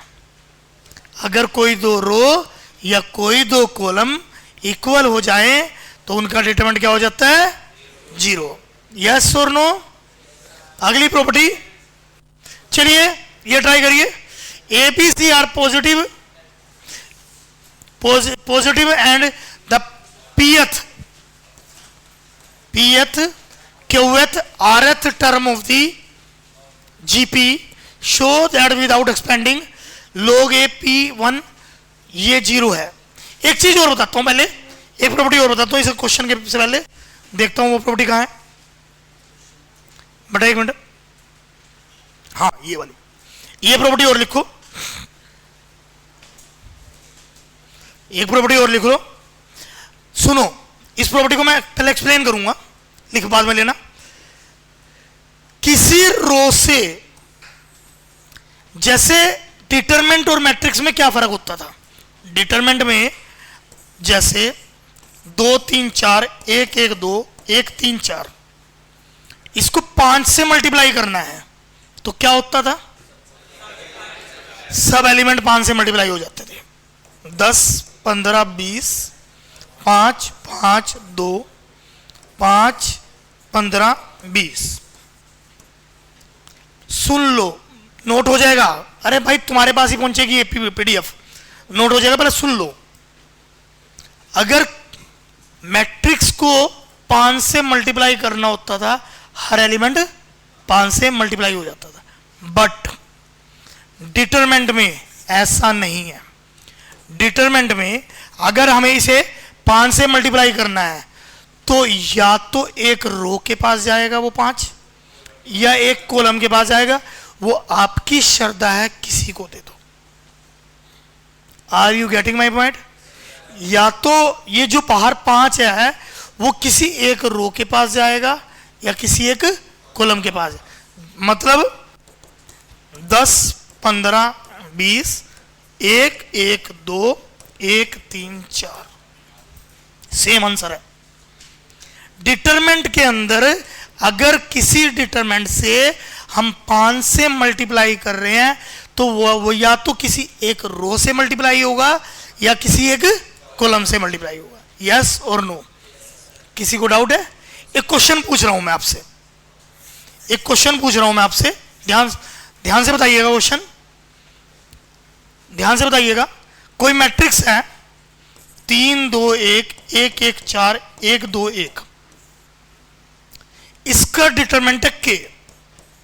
अगर कोई दो रो या कोई दो कॉलम इक्वल हो जाए तो उनका डिटरमिनेंट क्या हो जाता है? जीरो। यस और नो? अगली प्रॉपर्टी, चलिए ये ट्राई करिए। ABC are positive, positive and the pth qth rth term of the GP show that without expanding log a p1 ये जीरो है। एक चीज और बताता हूं पहले, एक प्रॉपर्टी और बताता हूं इस क्वेश्चन के से पहले, देखता हूं वो प्रॉपर्टी कहां है बेटा, एक मिनट। हाँ ये वाली, ये प्रॉपर्टी और लिखो, एक प्रॉपर्टी और लिख लो। सुनो, इस प्रॉपर्टी को मैं पहले एक्सप्लेन करूंगा, लिख बाद में लेना। किसी रो से, जैसे डिटरमिनेंट और मैट्रिक्स में क्या फर्क होता था? डिटरमिनेंट में जैसे 2 3 4 1 1 2 1 3 4, इसको 5 से मल्टीप्लाई करना है तो क्या होता था? सब एलिमेंट 5 से मल्टीप्लाई हो जाते थे। 10 15 20 5 5 2 5 15 20। सुन लो, नोट हो जाएगा। अरे भाई तुम्हारे पास ही पहुंचेगी ये PDF, नोट हो जाएगा, पहले सुन लो। अगर मैट्रिक्स को 5 से मल्टीप्लाई करना होता था हर एलिमेंट 5 से मल्टीप्लाई हो जाता था, बट डिटरमिनेंट में ऐसा नहीं है। डिटरमिनेंट में अगर हमें इसे 5 से मल्टीप्लाई करना है तो या तो एक रो के पास जाएगा वो 5, या एक कॉलम के पास जाएगा, वो आपकी श्रद्धा है, किसी को दे दो। Are you getting my point? या तो ये जो बाहर 5 है वो किसी एक रो के पास जाएगा या किसी एक कॉलम के पास, मतलब 10 15 20 1 1 2 1 3 4 सेम आंसर है। डिटरमिनेंट के अंदर अगर किसी डिटरमिनेंट से हम 5 से मल्टीप्लाई कर रहे हैं तो वो या तो किसी एक रो से मल्टीप्लाई होगा या किसी एक कॉलम से मल्टीप्लाई होगा। यस और नो? किसी को डाउट है? एक क्वेश्चन पूछ रहा हूं मैं आपसे, एक क्वेश्चन पूछ रहा हूं मैं आपसे, ध्यान से बताइएगा, क्वेश्चन ध्यान से बताइएगा। कोई मैट्रिक्स है 3 2 1 1 1 4 1 2 1, इसका डिटरमिनेंट है के,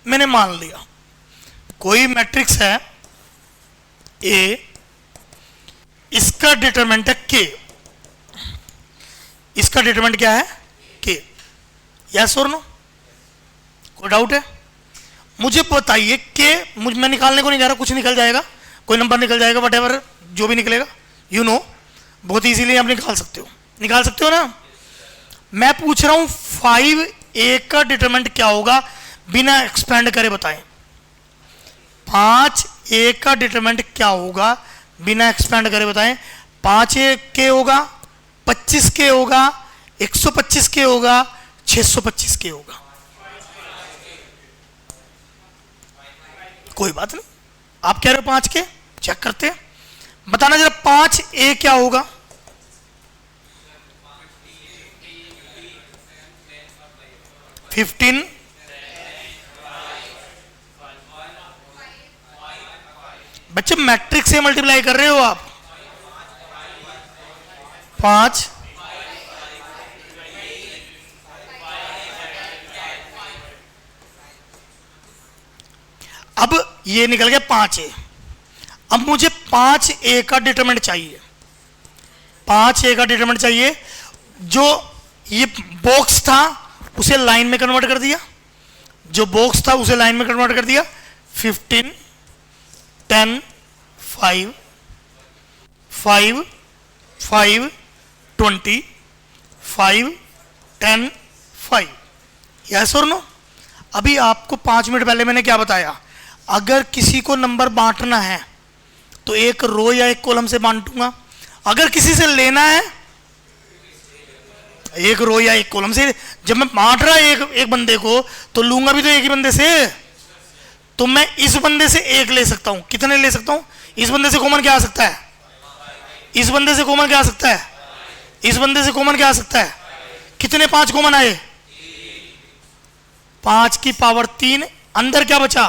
मैंने मान लिया। कोई मैट्रिक्स है ए, इसका डिटरमिनेंट है के, इसका डिटरमिनेंट क्या है? के। यस और नो? कोई डाउट है? मुझे बताइए के, मैं निकालने को नहीं जा रहा, कुछ निकल जाएगा, कोई नंबर निकल जाएगा, वटेवर जो भी निकलेगा, यू नो, बहुत इजीली आप निकाल सकते हो ना। मैं पूछ रहा हूं 5a का डिटरमिनेंट क्या होगा, बिना एक्सपेंड करे बताएं। 5a का डिटरमिनेंट क्या होगा, बिना एक्सपेंड करे बताएं। 5a के होगा, 25 के होगा, 125 के होगा, 625 के होगा? कोई बात नहीं, आप कह रहे हो 5 के, चेक करते हैं, बताना जरा 5a क्या होगा। फिफ्टीन, बच्चे मैट्रिक्स से मल्टीप्लाई कर रहे हो आप। 5 अब ये निकल गया 5a। अब मुझे 5a का डिटरमिनेंट चाहिए, 5a का डिटरमिनेंट चाहिए। जो ये बॉक्स था उसे लाइन में कन्वर्ट कर दिया, जो बॉक्स था उसे लाइन में कन्वर्ट कर दिया। 15 10 5 5 5 20 5 10 5। यस और नो? अभी आपको 5 मिनट पहले मैंने क्या बताया, अगर किसी को नंबर बांटना है तो एक रो या एक कॉलम से बांटूंगा, अगर किसी से लेना है एक रो या एक कॉलम से। जब मैं बांट रहा एक बंदे को तो लूंगा भी तो एक ही बंदे से, तो मैं इस बंदे से एक ले सकता हूं। कितने ले सकता हूं? इस बंदे से कॉमन क्या आ सकता है? इस बंदे से कॉमन क्या आ सकता है? इस बंदे से कॉमन क्या आ सकता है? कितने 5 कॉमन आए? 5 की पावर 3। अंदर क्या बचा?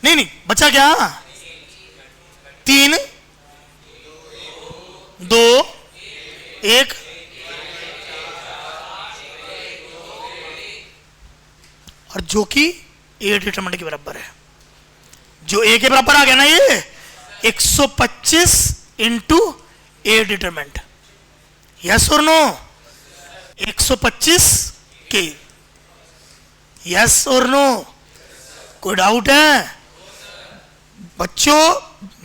नहीं, बचा क्या? 3 2 1। और जो कि ए डिटरमिनेंट के बराबर है, जो ए के बराबर आ गया ना, ये 125 इंटू ए डिटरमिनेंट। यस और नो? 125 के। यस और नो? कोई डाउट है? बच्चों,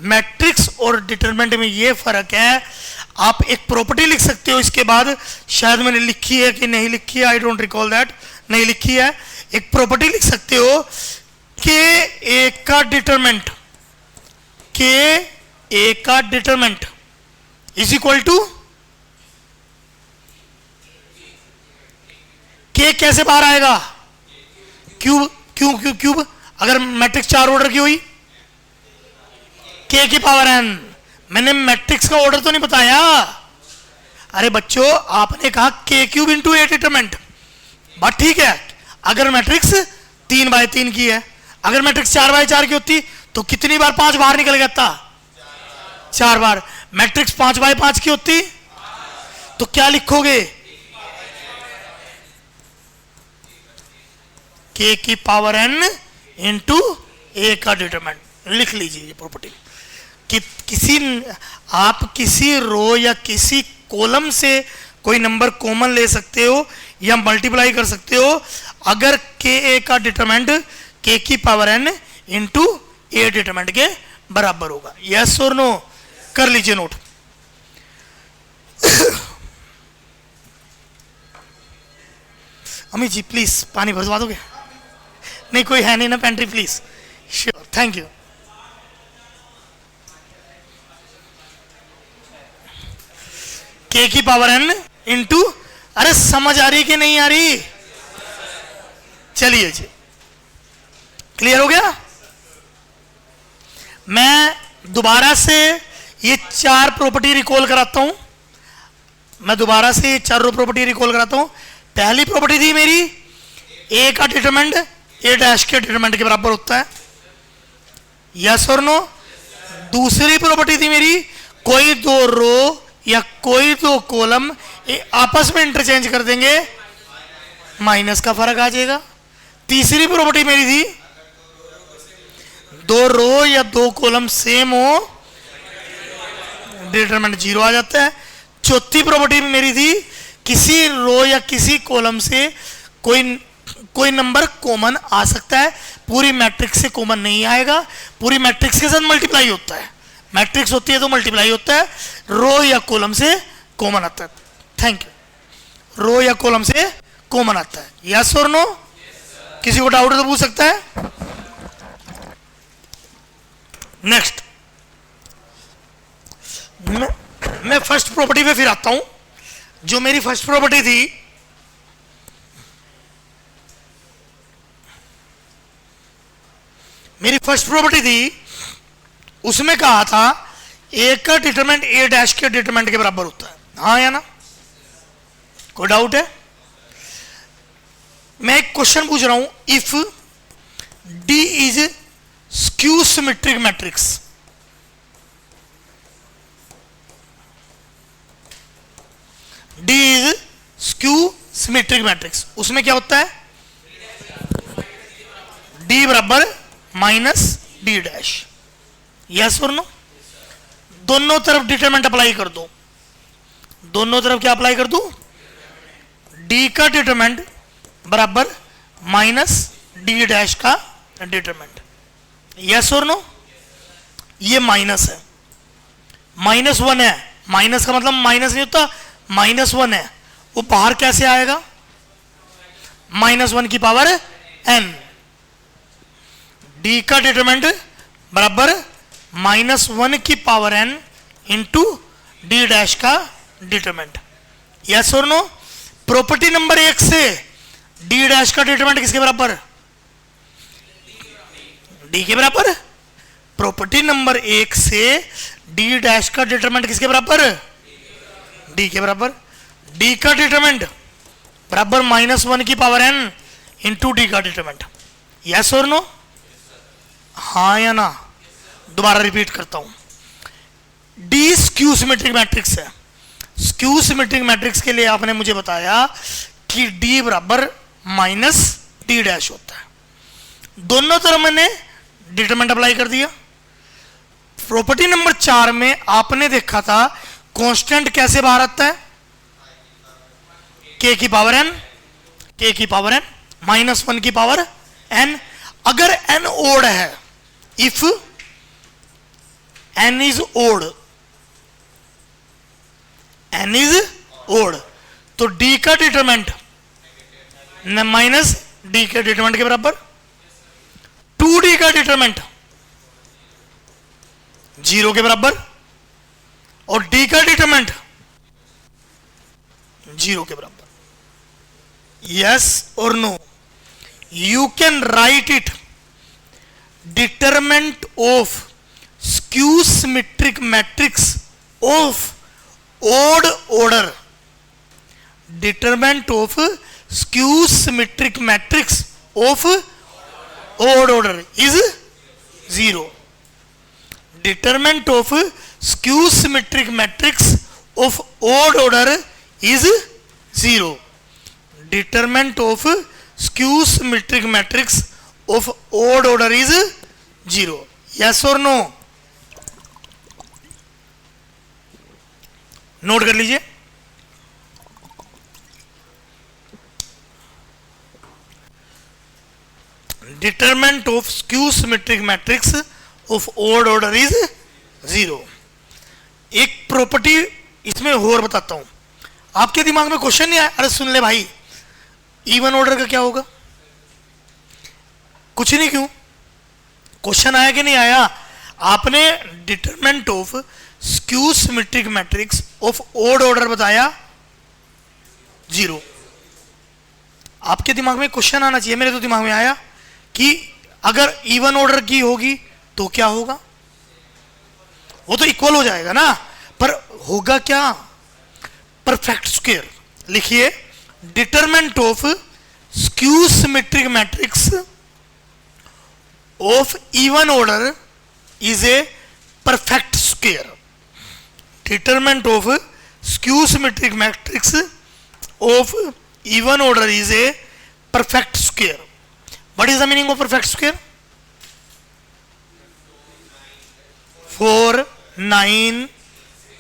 मैट्रिक्स और डिटरमिनेंट में ये फर्क है। आप एक प्रॉपर्टी लिख सकते हो, इसके बाद शायद मैंने लिखी है कि नहीं लिखी है, आई डोंट रिकॉल दैट, नहीं लिखी है। एक प्रॉपर्टी लिख सकते हो के ए का डिटरमिनेंट, के ए का डिटरमिनेंट इज इक्वल टू के। कैसे बाहर आएगा? Cube, cube cube. अगर मैट्रिक्स 4 ऑर्डर की हुई, के की पावर n। मैंने मैट्रिक्स का ऑर्डर तो नहीं बताया। अरे बच्चों, आपने कहा के क्यूब इंटू ए डिटरमिनेंट, बात ठीक है। अगर मैट्रिक्स 3/3 की है, अगर मैट्रिक्स 4/4 की होती तो कितनी बार 5 बाहर निकल गया था? 4 बार। मैट्रिक्स 5/5 की होती तो क्या लिखोगे? के की पावर n इंटू ए का डिटरमिनेंट। लिख लीजिए ये प्रॉपर्टी कि आप किसी रो या किसी कॉलम से कोई नंबर कॉमन ले सकते हो या मल्टीप्लाई कर सकते हो अगर के ए का डिटरमिनेंट के की पावर n इंटू ए डिटरमिनेंट के बराबर होगा। यस और नो? कर लीजिए नोट। अमित जी प्लीज पानी भरवा दोगे? नहीं कोई है नहीं ना pantry, please. Sure, thank you. के की पावर n इंटू, अरे समझ आ रही कि नहीं आ रही? चलिए जी, क्लियर हो गया? मैं दोबारा से ये चार प्रॉपर्टी रिकॉल कराता हूं। पहली प्रॉपर्टी थी मेरी ए का डिटरमिनेंट ए डैश के डिटरमिनेंट के बराबर होता है। यस और नो? दूसरी प्रॉपर्टी थी मेरी कोई दो रो या कोई दो कॉलम आपस में इंटरचेंज कर देंगे, माइनस का फर्क आ जाएगा। तीसरी प्रॉपर्टी मेरी थी दो रो या दो कॉलम सेम हो, डिटरमिनेंट जीरो आ जाता है। चौथी प्रॉपर्टी मेरी थी किसी रो या किसी कॉलम से कोई नंबर कॉमन आ सकता है, पूरी मैट्रिक्स से कॉमन नहीं आएगा, पूरी मैट्रिक्स के साथ मल्टीप्लाई होता है। मैट्रिक्स होती है तो मल्टीप्लाई होता है, रो या कॉलम से कॉमन आता है। Thank you. रो या कॉलम से कॉमन आता है। यस और नो? किसी को डाउट तो पूछ सकता है। नेक्स्ट मैं फर्स्ट प्रॉपर्टी पे फिर आता हूं। जो मेरी फर्स्ट प्रॉपर्टी थी, उसमें कहा था ए का डिटरमिनेंट ए डैश के डिटरमिनेंट के बराबर होता है। हाँ या ना? कोई डाउट है? मैं एक क्वेश्चन पूछ रहा हूं, if D is skew symmetric matrix, D is skew symmetric matrix, उसमें क्या होता है? डी बराबर माइनस डी डैश। यस और नो? दोनों तरफ डिटरमिनेंट अप्लाई कर दो। दोनों तरफ क्या अप्लाई कर दो? डी का डिटरमिनेंट बराबर माइनस डी डैश का डिटरमिनेंट। यस और नो? ये माइनस है, -1 है। माइनस का मतलब माइनस नहीं होता, -1 है। वो बाहर कैसे आएगा? -1 की पावर n। डी का डिटरमिनेंट बराबर -1 की power n into D dash का डिटरमिनेंट। यस और नो? प्रॉपर्टी नंबर 1 से डी डैश का डिटरमिनेंट किसके बराबर? डी के बराबर। प्रॉपर्टी नंबर 1 से डी डैश का डिटरमिनेंट किसके बराबर? डी के बराबर। डी का डिटरमिनेंट बराबर -1 की पावर n इंटू डी का डिटरमिनेंट। यस और नो? हाँ या ना? दोबारा रिपीट करता हूं। डी स्क्यू सिमेट्रिक मैट्रिक्स है। स्क्यू सिमेट्रिक मैट्रिक्स के लिए आपने मुझे बताया कि डी बराबर माइनस डी डैश होता है। दोनों तरफ मैंने डिटरमिनेंट अप्लाई कर दिया। प्रॉपर्टी नंबर 4 में आपने देखा था कांस्टेंट कैसे बाहर आता है? के की पावर n, के की पावर n -1 की पावर n। अगर n ओड है, if n is odd, n is odd, तो d का डिटरमिनेंट माइनस d के डिटरमिनेंट के बराबर। 2d का डिटरमिनेंट 0 के बराबर और d का डिटरमिनेंट 0 के बराबर। यस और no? You can write it determinant of skew symmetric matrix of odd order. Determinant of skew symmetric matrix of odd order is 0. Determinant of skew symmetric matrix of odd order is 0. Determinant of skew symmetric matrix of odd order is 0? yes or no? Note कर लीजिए. Determinant of skew symmetric matrix of odd order is 0. एक property इसमें और बताता हूं. आपके दिमाग में क्वेश्चन नहीं आया? अरे सुन ले भाई, इवन ऑर्डर का क्या होगा? कुछ नहीं. क्यों? क्वेश्चन आया कि नहीं आया? आपने determinant of skew symmetric matrix of odd order बताया 0. आपके दिमाग में क्वेश्चन आना चाहिए. मेरे तो दिमाग में आया कि अगर इवन ऑर्डर की होगी तो क्या होगा? वो तो इक्वल हो जाएगा ना. पर होगा क्या? Perfect square. लिखिए, determinant of skew symmetric matrix of even order is a perfect square. Determinant of skew symmetric matrix of even order is a perfect square. What is the meaning of perfect square? 4, 9,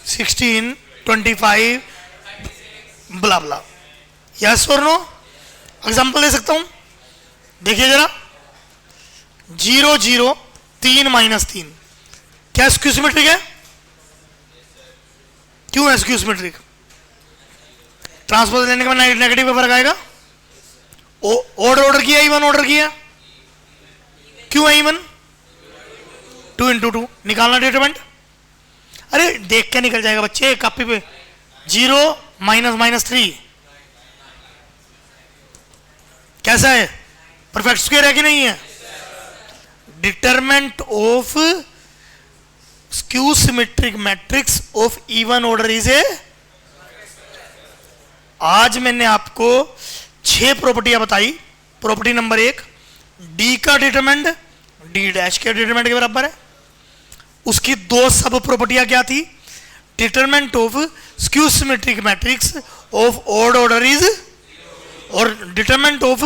16, 25 blah blah. yes or no? Example दे सकता हूं. देखिए जरा, 0 0 3 -3 क्या skew symmetric है? क्यों है skew symmetric? Transpose लेने के बाद नेगेटिव का फर्क आएगा. ओड ऑर्डर किया, इवन ऑर्डर किया. क्यों है इवन? 2 × 2 निकालना डिटरमिनेंट. अरे देख के निकल जाएगा बच्चे कॉपी पे. 0 -3 कैसा है? परफेक्ट स्क्वायर है कि नहीं है? Determinant of skew symmetric matrix of even order is a. आज मैंने आपको 6 प्रॉपर्टियां बताई. प्रॉपर्टी नंबर 1, डी का डिटरमिनेंट डी डैश के डिटरमिनेंट के बराबर है. उसकी 2 सब प्रॉपर्टियां क्या थी? Determinant of skew symmetric matrix of odd order is, और determinant of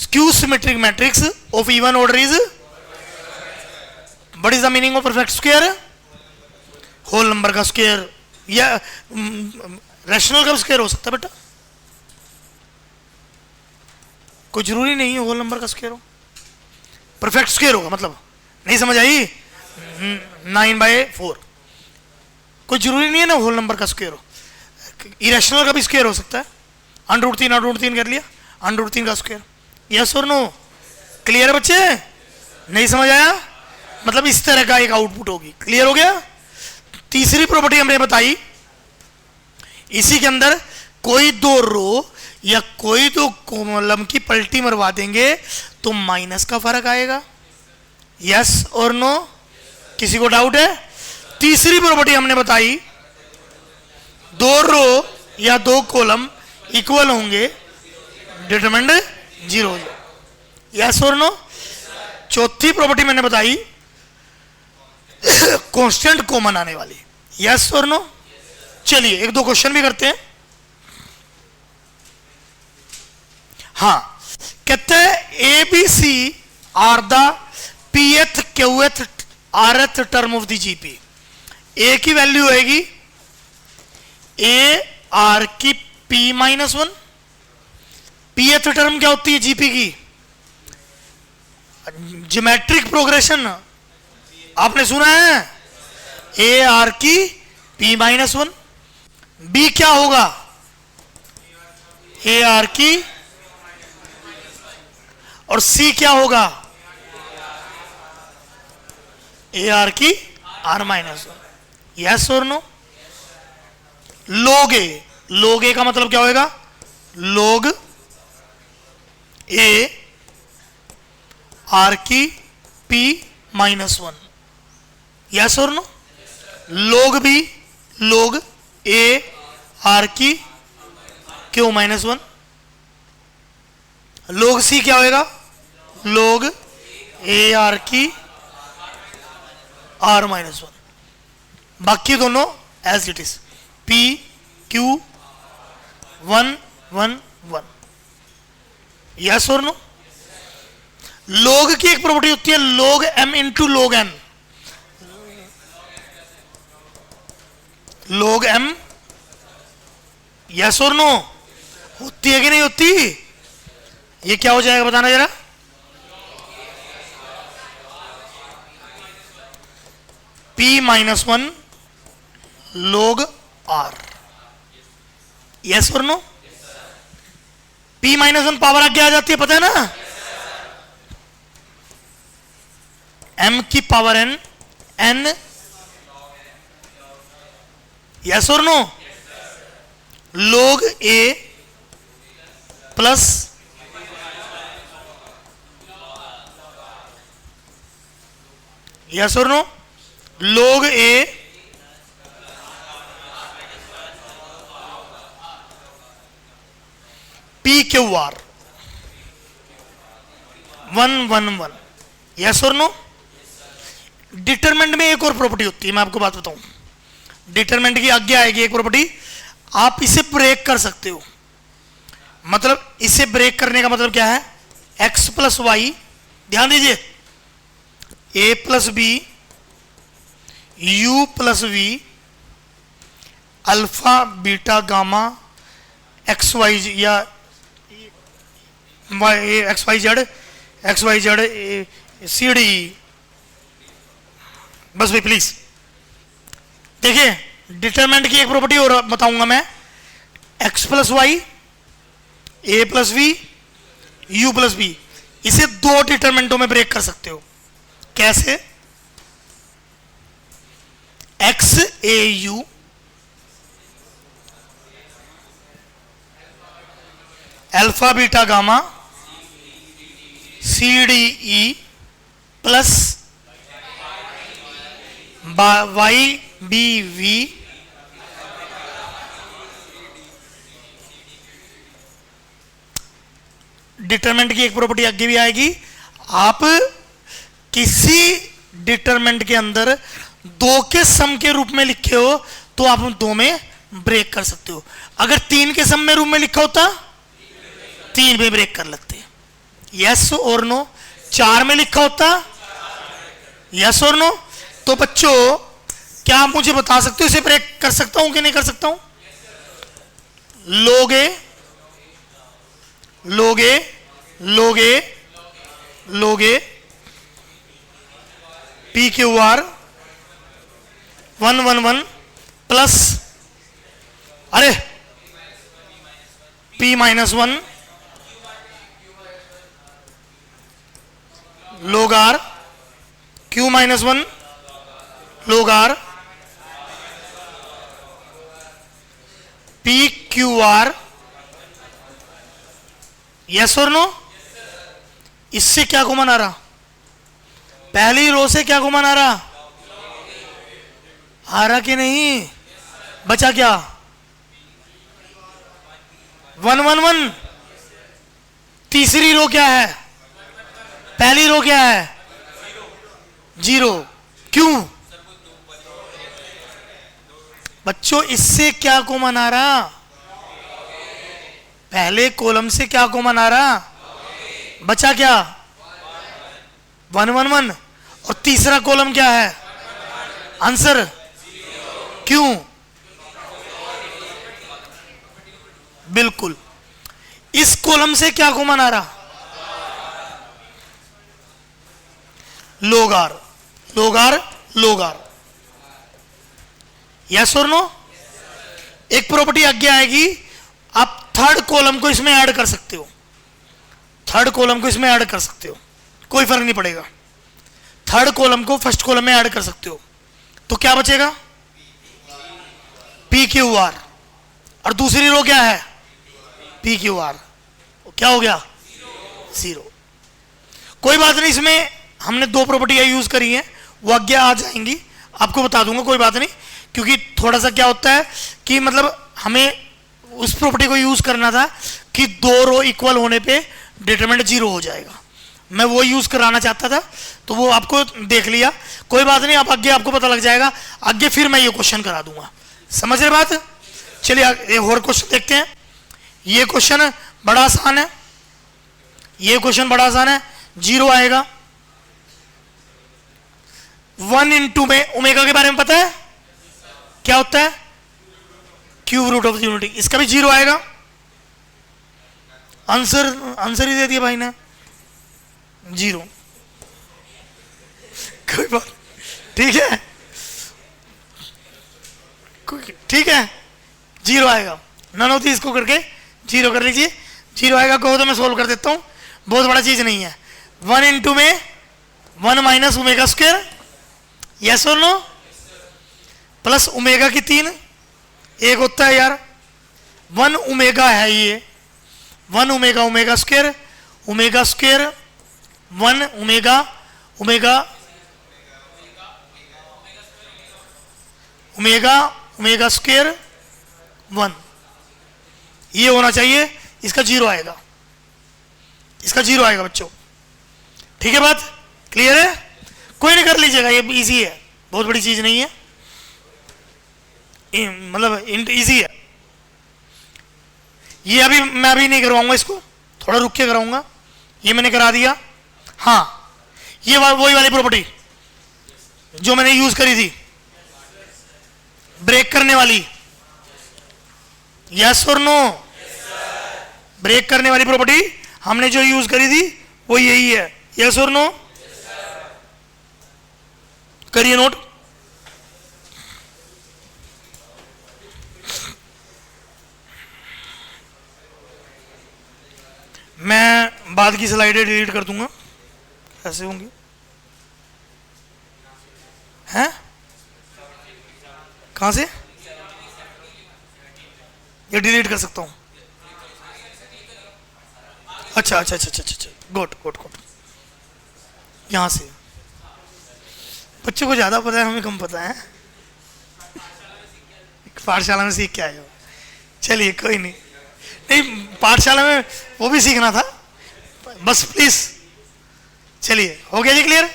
skew symmetric matrix of even order is. What is the meaning of perfect square? Whole number का स्क्वायर या रैशनल का स्क्वायर हो सकता है बेटा. कोई जरूरी नहीं है होल नंबर का स्क्वायर हो. परफेक्ट स्क्वायर होगा मतलब. नहीं समझ आई? 9/4 कोई जरूरी नहीं है ना होल नंबर का स्क्वायर हो. इरेशनल का भी स्क्वायर हो सकता है. √3 कर लिया, √3 का स्क्वायर. यस और नो? क्लियर है बच्चे? नहीं समझ आया? मतलब इस तरह का एक आउटपुट होगी. क्लियर हो गया? तीसरी प्रॉपर्टी हमने बताई, इसी के अंदर कोई 2 रो या कोई 2 कॉलम की पलटी मरवा देंगे तो माइनस का फर्क आएगा. यस और नो? किसी को डाउट है? तीसरी प्रॉपर्टी हमने बताई, 2 रो या 2 कॉलम इक्वल होंगे, डिटरमिनेंट 0. यस और नो? चौथी प्रॉपर्टी मैंने बताई, कांस्टेंट कॉमन आने वाली. यस और नो? चलिए 1-2 क्वेश्चन भी करते हैं. हाँ, कहते हैं A B C are the pth qth rth term of the GP. A की वैल्यू होगी ए आर की p-1. pth टर्म क्या होती है जीपी की? ज्योमेट्रिक प्रोग्रेशन आपने सुना है. ए आर की p-1. बी क्या होगा? ए आर की, और सी क्या होगा? ए आर की r-1. यस और नो? लोग ए, लोग ए का मतलब क्या होगा? लोग ए आर की p-1. यस और नो? लोग बी, लोग ए आर की q-1. लोग सी क्या होगा? लोग ए आर की r-1. बाकी दोनों as it is p q 1 1 1. Yes और नो? लोग की एक प्रॉपर्टी होती है log m into log n, log m, yes और नो? होती है कि नहीं होती? ये क्या हो जाएगा बताना जरा? p minus 1 log r, yes और नो? p माइनस 1 पावर आगे आ जाती है, पता है ना? m की पावर n, n, यस और no? log a plus yes और no? log a p Q R 111, yes और नो? डिटरमिनेंट में एक और प्रॉपर्टी होती है, मैं आपको बात बताऊं। डिटरमिनेंट की आगे आएगी एक प्रॉपर्टी, आप इसे ब्रेक कर सकते हो। मतलब इसे ब्रेक करने का मतलब क्या है? x प्लस वाई, ध्यान दीजिए, a plus B, u plus V, alpha beta gamma X Y या X Y Z C D. बस भाई प्लीज देखिए, डिटरमिनेंट की एक प्रॉपर्टी और बताऊंगा मैं, x plus y, a plus v, u plus b. इसे दो डिटरमिनेंटों में ब्रेक कर सकते हो। कैसे? X a u alpha beta gamma c d e plus y b v determinant की एक प्रॉपर्टी आगे भी आएगी। आप किसी डिटरमिनेंट के अंदर दो के सम के रूप में लिखे हो तो आप उन दो में ब्रेक कर सकते हो। अगर तीन के सम में रूप में लिखा होता तीन में ब्रेक कर लेते हैं, यस और नो? चार में लिखा होता यस और नो? तो बच्चों क्या आप मुझे बता सकते हो इसे ब्रेक कर सकता हूं कि नहीं कर सकता हूं? लोगे लोगे लोगे लोगे पी क्यू आर 111 प्लस अरे p minus 1 log r, q minus 1 log r, p Q are, yes और नो? इससे क्या कॉमन आ रहा? पहली रो से क्या कॉमन आ रहा? आ रहा कि नहीं? बचा क्या? 111। तीसरी रो क्या है? पहली रो क्या है? 0। क्यों बच्चों? इससे क्या कॉमन आ रहा? पहले कॉलम से क्या कॉमन आ रहा? बचा क्या? 111। और तीसरा कॉलम क्या है? आंसर क्यों? बिल्कुल। इस कॉलम से क्या कॉमन आ रहा? log r, log r, log r, yes और नो? एक प्रॉपर्टी आगे आएगी, आप थर्ड कॉलम को इसमें ऐड कर सकते हो। थर्ड कॉलम को इसमें ऐड कर सकते हो, कोई फर्क नहीं पड़ेगा। थर्ड कॉलम को फर्स्ट कॉलम में ऐड कर सकते हो, तो क्या बचेगा? P Q R. और दूसरी रो क्या है? P Q R. क्या हो गया? 0। कोई बात नहीं, इसमें हमने दो प्रॉपर्टियां यूज करी हैं, वो आगे आ जाएंगी, आपको बता दूंगा, कोई बात नहीं। क्योंकि थोड़ा सा क्या होता है कि मतलब हमें उस प्रॉपर्टी को यूज करना था कि दो रो इक्वल होने पे डिटरमिनेंट 0 हो जाएगा, मैं वो यूज कराना चाहता था, तो वो आपको देख लिया, कोई बात नहीं। अब आगे आपको पता लग जाएगा, आगे फिर मैं ये क्वेश्चन करा दूंगा। समझ रहे बात? चलिए एक और क्वेश्चन देखते हैं। ये क्वेश्चन बड़ा आसान है। ये क्वेश्चन बड़ा आसान है, 0 आएगा। 1 इंटू में ओमेगा के बारे में पता है क्या होता है, क्यूब रूट ऑफ यूनिटी, इसका भी 0 आएगा। आंसर ही दे दिया भाई ने, 0। कोई बात, ठीक है, ठीक है, 0 आएगा। नन होती इसको करके 0 कर लीजिए, 0 आएगा। कहो तो मैं सोल्व कर देता हूँ, बहुत बड़ा चीज नहीं है। 1 इंटू में 1 माइनस ओमेगा स्क्वायर, यस और नो, प्लस ओमेगा की 3 एक होता है यार, 1 ओमेगा है ये, 1 omega omega square, omega square 1 omega omega omega omega square 1, ये होना चाहिए। इसका 0 आएगा, इसका 0 आएगा बच्चों, ठीक है, बात क्लियर है। कोई नहीं कर लीजिएगा, ये इजी है, बहुत बड़ी चीज नहीं है, मतलब इजी है ये। अभी मैं अभी नहीं करवाऊंगा इसको, थोड़ा रुक के कराऊंगा, ये मैंने करा दिया। हाँ, ये वही वाली प्रॉपर्टी जो मैंने यूज करी थी, ब्रेक करने वाली, यस और नो, ब्रेक करने वाली प्रॉपर्टी हमने जो यूज करी थी वो यही है, यस और नो, करिए नोट। मैं बाद की स्लाइडें डिलीट कर दूंगा, ऐसे होंगी हैं, कहां से ये डिलीट कर सकता हूं? अच्छा अच्छा अच्छा अच्छा अच्छा, गुड गुड गुड। यहां से बच्चों को ज्यादा पता है, हमें कम पता है, पाठशाला में सीख के आए हो। चलिए कोई नहीं, नहीं पाठशाला में वो भी सीखना था, बस प्लीज। चलिए हो गया जी क्लियर,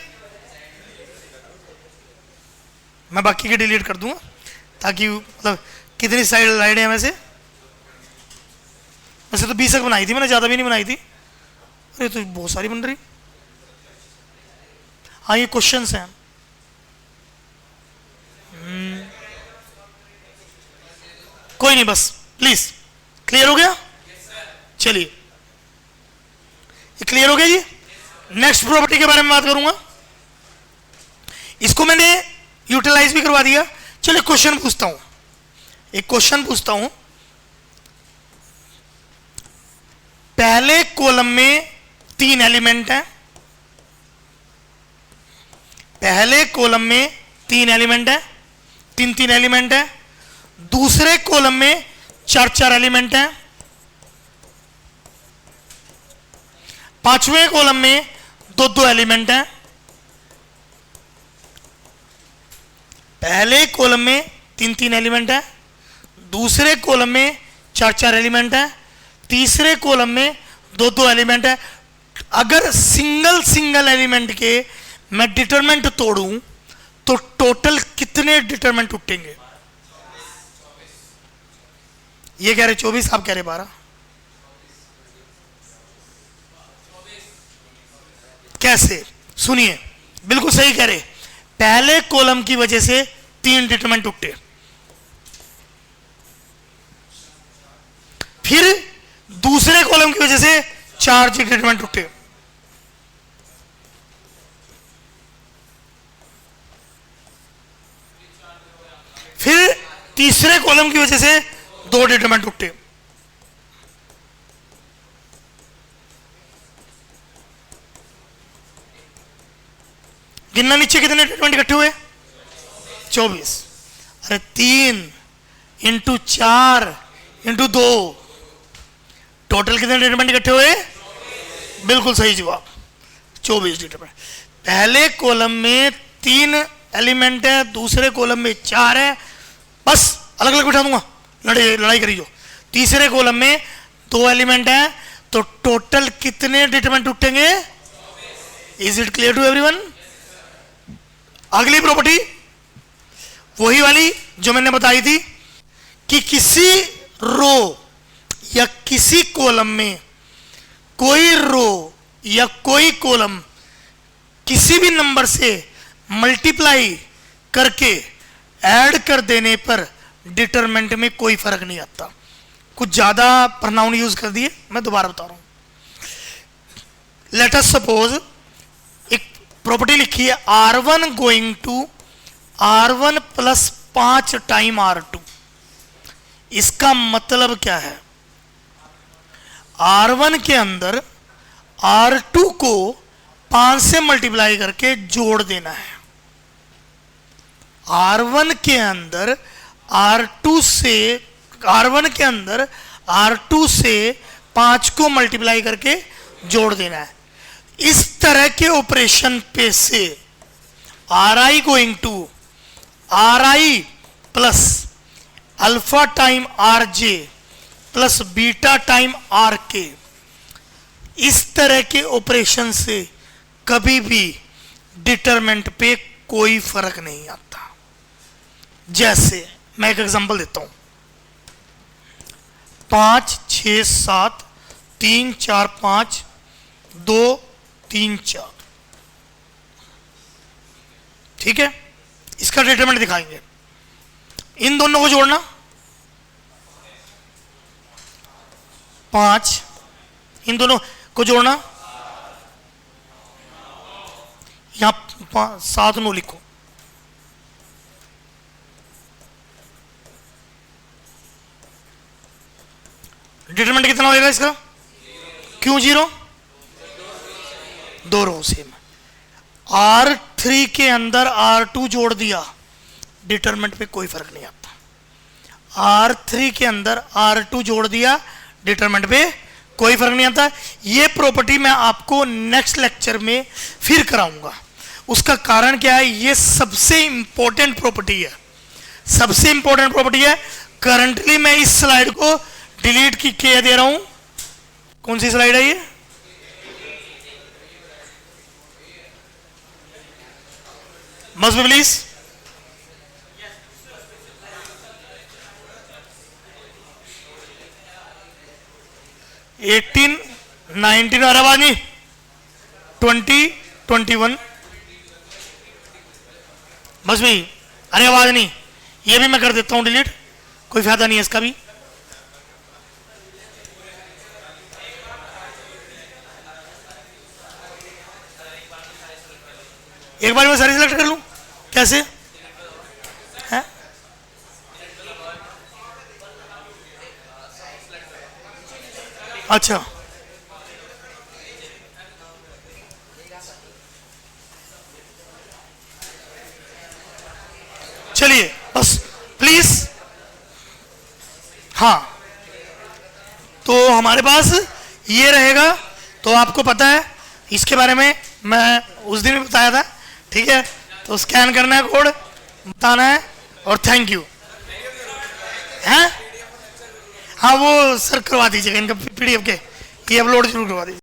मैं बाकी के डिलीट कर दूंगा ताकि मतलब कितनी स्लाइड है वैसे तो 20 तक बनाई थी मैंने, ज्यादा भी नहीं बनाई थी। अरे तो बहुत सारी बन रही। हाँ ये क्वेश्चंस हैं, कोई नहीं, बस प्लीज क्लियर हो गया। चलिए ये क्लियर हो गया जी। नेक्स्ट प्रॉपर्टी के बारे में बात करूंगा, इसको मैंने यूटिलाइज भी करवा दिया। चलिए क्वेश्चन पूछता हूं, एक क्वेश्चन पूछता हूं। पहले कॉलम में 3 एलिमेंट हैं, पहले कॉलम में 3 एलिमेंट है, 3 एलिमेंट है। दूसरे कॉलम में 4 एलिमेंट हैं। पांचवें कॉलम में 2 एलिमेंट हैं। पहले कॉलम में 3 एलिमेंट है, दूसरे कॉलम में 4 एलिमेंट है, तीसरे कॉलम में 2 एलिमेंट है। अगर सिंगल एलिमेंट के मैं डिटरमिनेंट तोड़ूं तो टोटल कितने डिटरमिनेंट उठेंगे? ये कह रहे 24, आप कह रहे 12। कैसे? सुनिए, बिल्कुल सही कह रहे। पहले कॉलम की वजह से 3 डिटरमिनेंट उठे, फिर दूसरे कॉलम की वजह से 4 डिटरमिनेंट उठे, फिर तीसरे कॉलम की वजह से 2 डिटरमिनेंट उठे। गिनना नीचे कितने डिटरमिनेंट इकट्ठे हुए? 24। अरे 3 इंटू 4 इंटू 2, टोटल कितने डिटरमिनेंट इकट्ठे हुए? बिल्कुल सही जवाब, 24 डिटरमिनेंट। पहले कॉलम में 3 एलिमेंट है, दूसरे कॉलम में 4 है, बस अलग अलग बिठा दूंगा, लड़ाई करी जो। तीसरे कॉलम में 2 एलिमेंट है, तो टोटल कितने डिटरमिनेंट उठेंगे? Is it clear to everyone? अगली प्रॉपर्टी वही वाली जो मैंने बताई थी कि किसी रो या किसी कॉलम में कोई रो या कोई कॉलम किसी भी नंबर से मल्टीप्लाई करके ऐड कर देने पर डिटरमिनेंट में कोई फर्क नहीं आता। कुछ ज्यादा प्रोनाउन यूज कर दिए, मैं दोबारा बता रहा हूं। लेट अस सपोज एक प्रॉपर्टी लिखी है R1 going to R1 plus 5 time R2। इसका मतलब क्या है? R1 के अंदर R2 को 5 से मल्टीप्लाई करके जोड़ देना है। R1 के अंदर R2 से 5 को मल्टीप्लाई करके जोड़ देना है। इस तरह के ऑपरेशन पे से Ri going to Ri plus alpha time Rj plus beta time Rk, इस तरह के ऑपरेशन से कभी भी डिटरमिनेंट पे कोई फर्क नहीं आता। जैसे मैं एक एग्जांपल देता हूं, 5 6 7 3 4 5 2 3 4, ठीक है। इसका डिटरमिनेंट दिखाएंगे। इन दोनों को जोड़ना, 5, इन दोनों को जोड़ना, यहां 7 9 लिखो। डिटरमिनेंट कितना होगा इसका? क्यों 0? 2 रो सेम। R3 के अंदर R2 जोड़ दिया, डिटरमिनेंट पे कोई फर्क नहीं आता। R3 के अंदर R2 जोड़ दिया, डिटरमिनेंट पे कोई फर्क नहीं आता। ये प्रॉपर्टी मैं आपको नेक्स्ट लेक्चर में फिर कराऊंगा। उसका कारण क्या है? ये सबसे इंपॉर्टेंट प्रॉपर्टी है, सबसे इंपॉर्टेंट प्रॉपर्टी है। करंटली मैं इस स्लाइड को डिलीट की के दे रहा हूं। कौन सी स्लाइड है ये? Must be please. एटीन 19 और आवाज नहीं, 20 21 मस्ट बी। अरे आवाज नहीं, ये भी मैं कर देता हूं डिलीट, कोई फायदा नहीं है इसका भी। एक बार मैं सारी सिलेक्ट कर लूं, कैसे है? अच्छा, चलिए बस प्लीज। हाँ, तो हमारे पास ये रहेगा। तो आपको पता है इसके बारे में, मैं उस दिन भी बताया था, ठीक है। तो स्कैन करना है, कोड बताना है और थैंक यू है। हाँ वो सर करवा दीजिएगा, इनका PDF के ये अपलोड जरूर करवा दीजिए।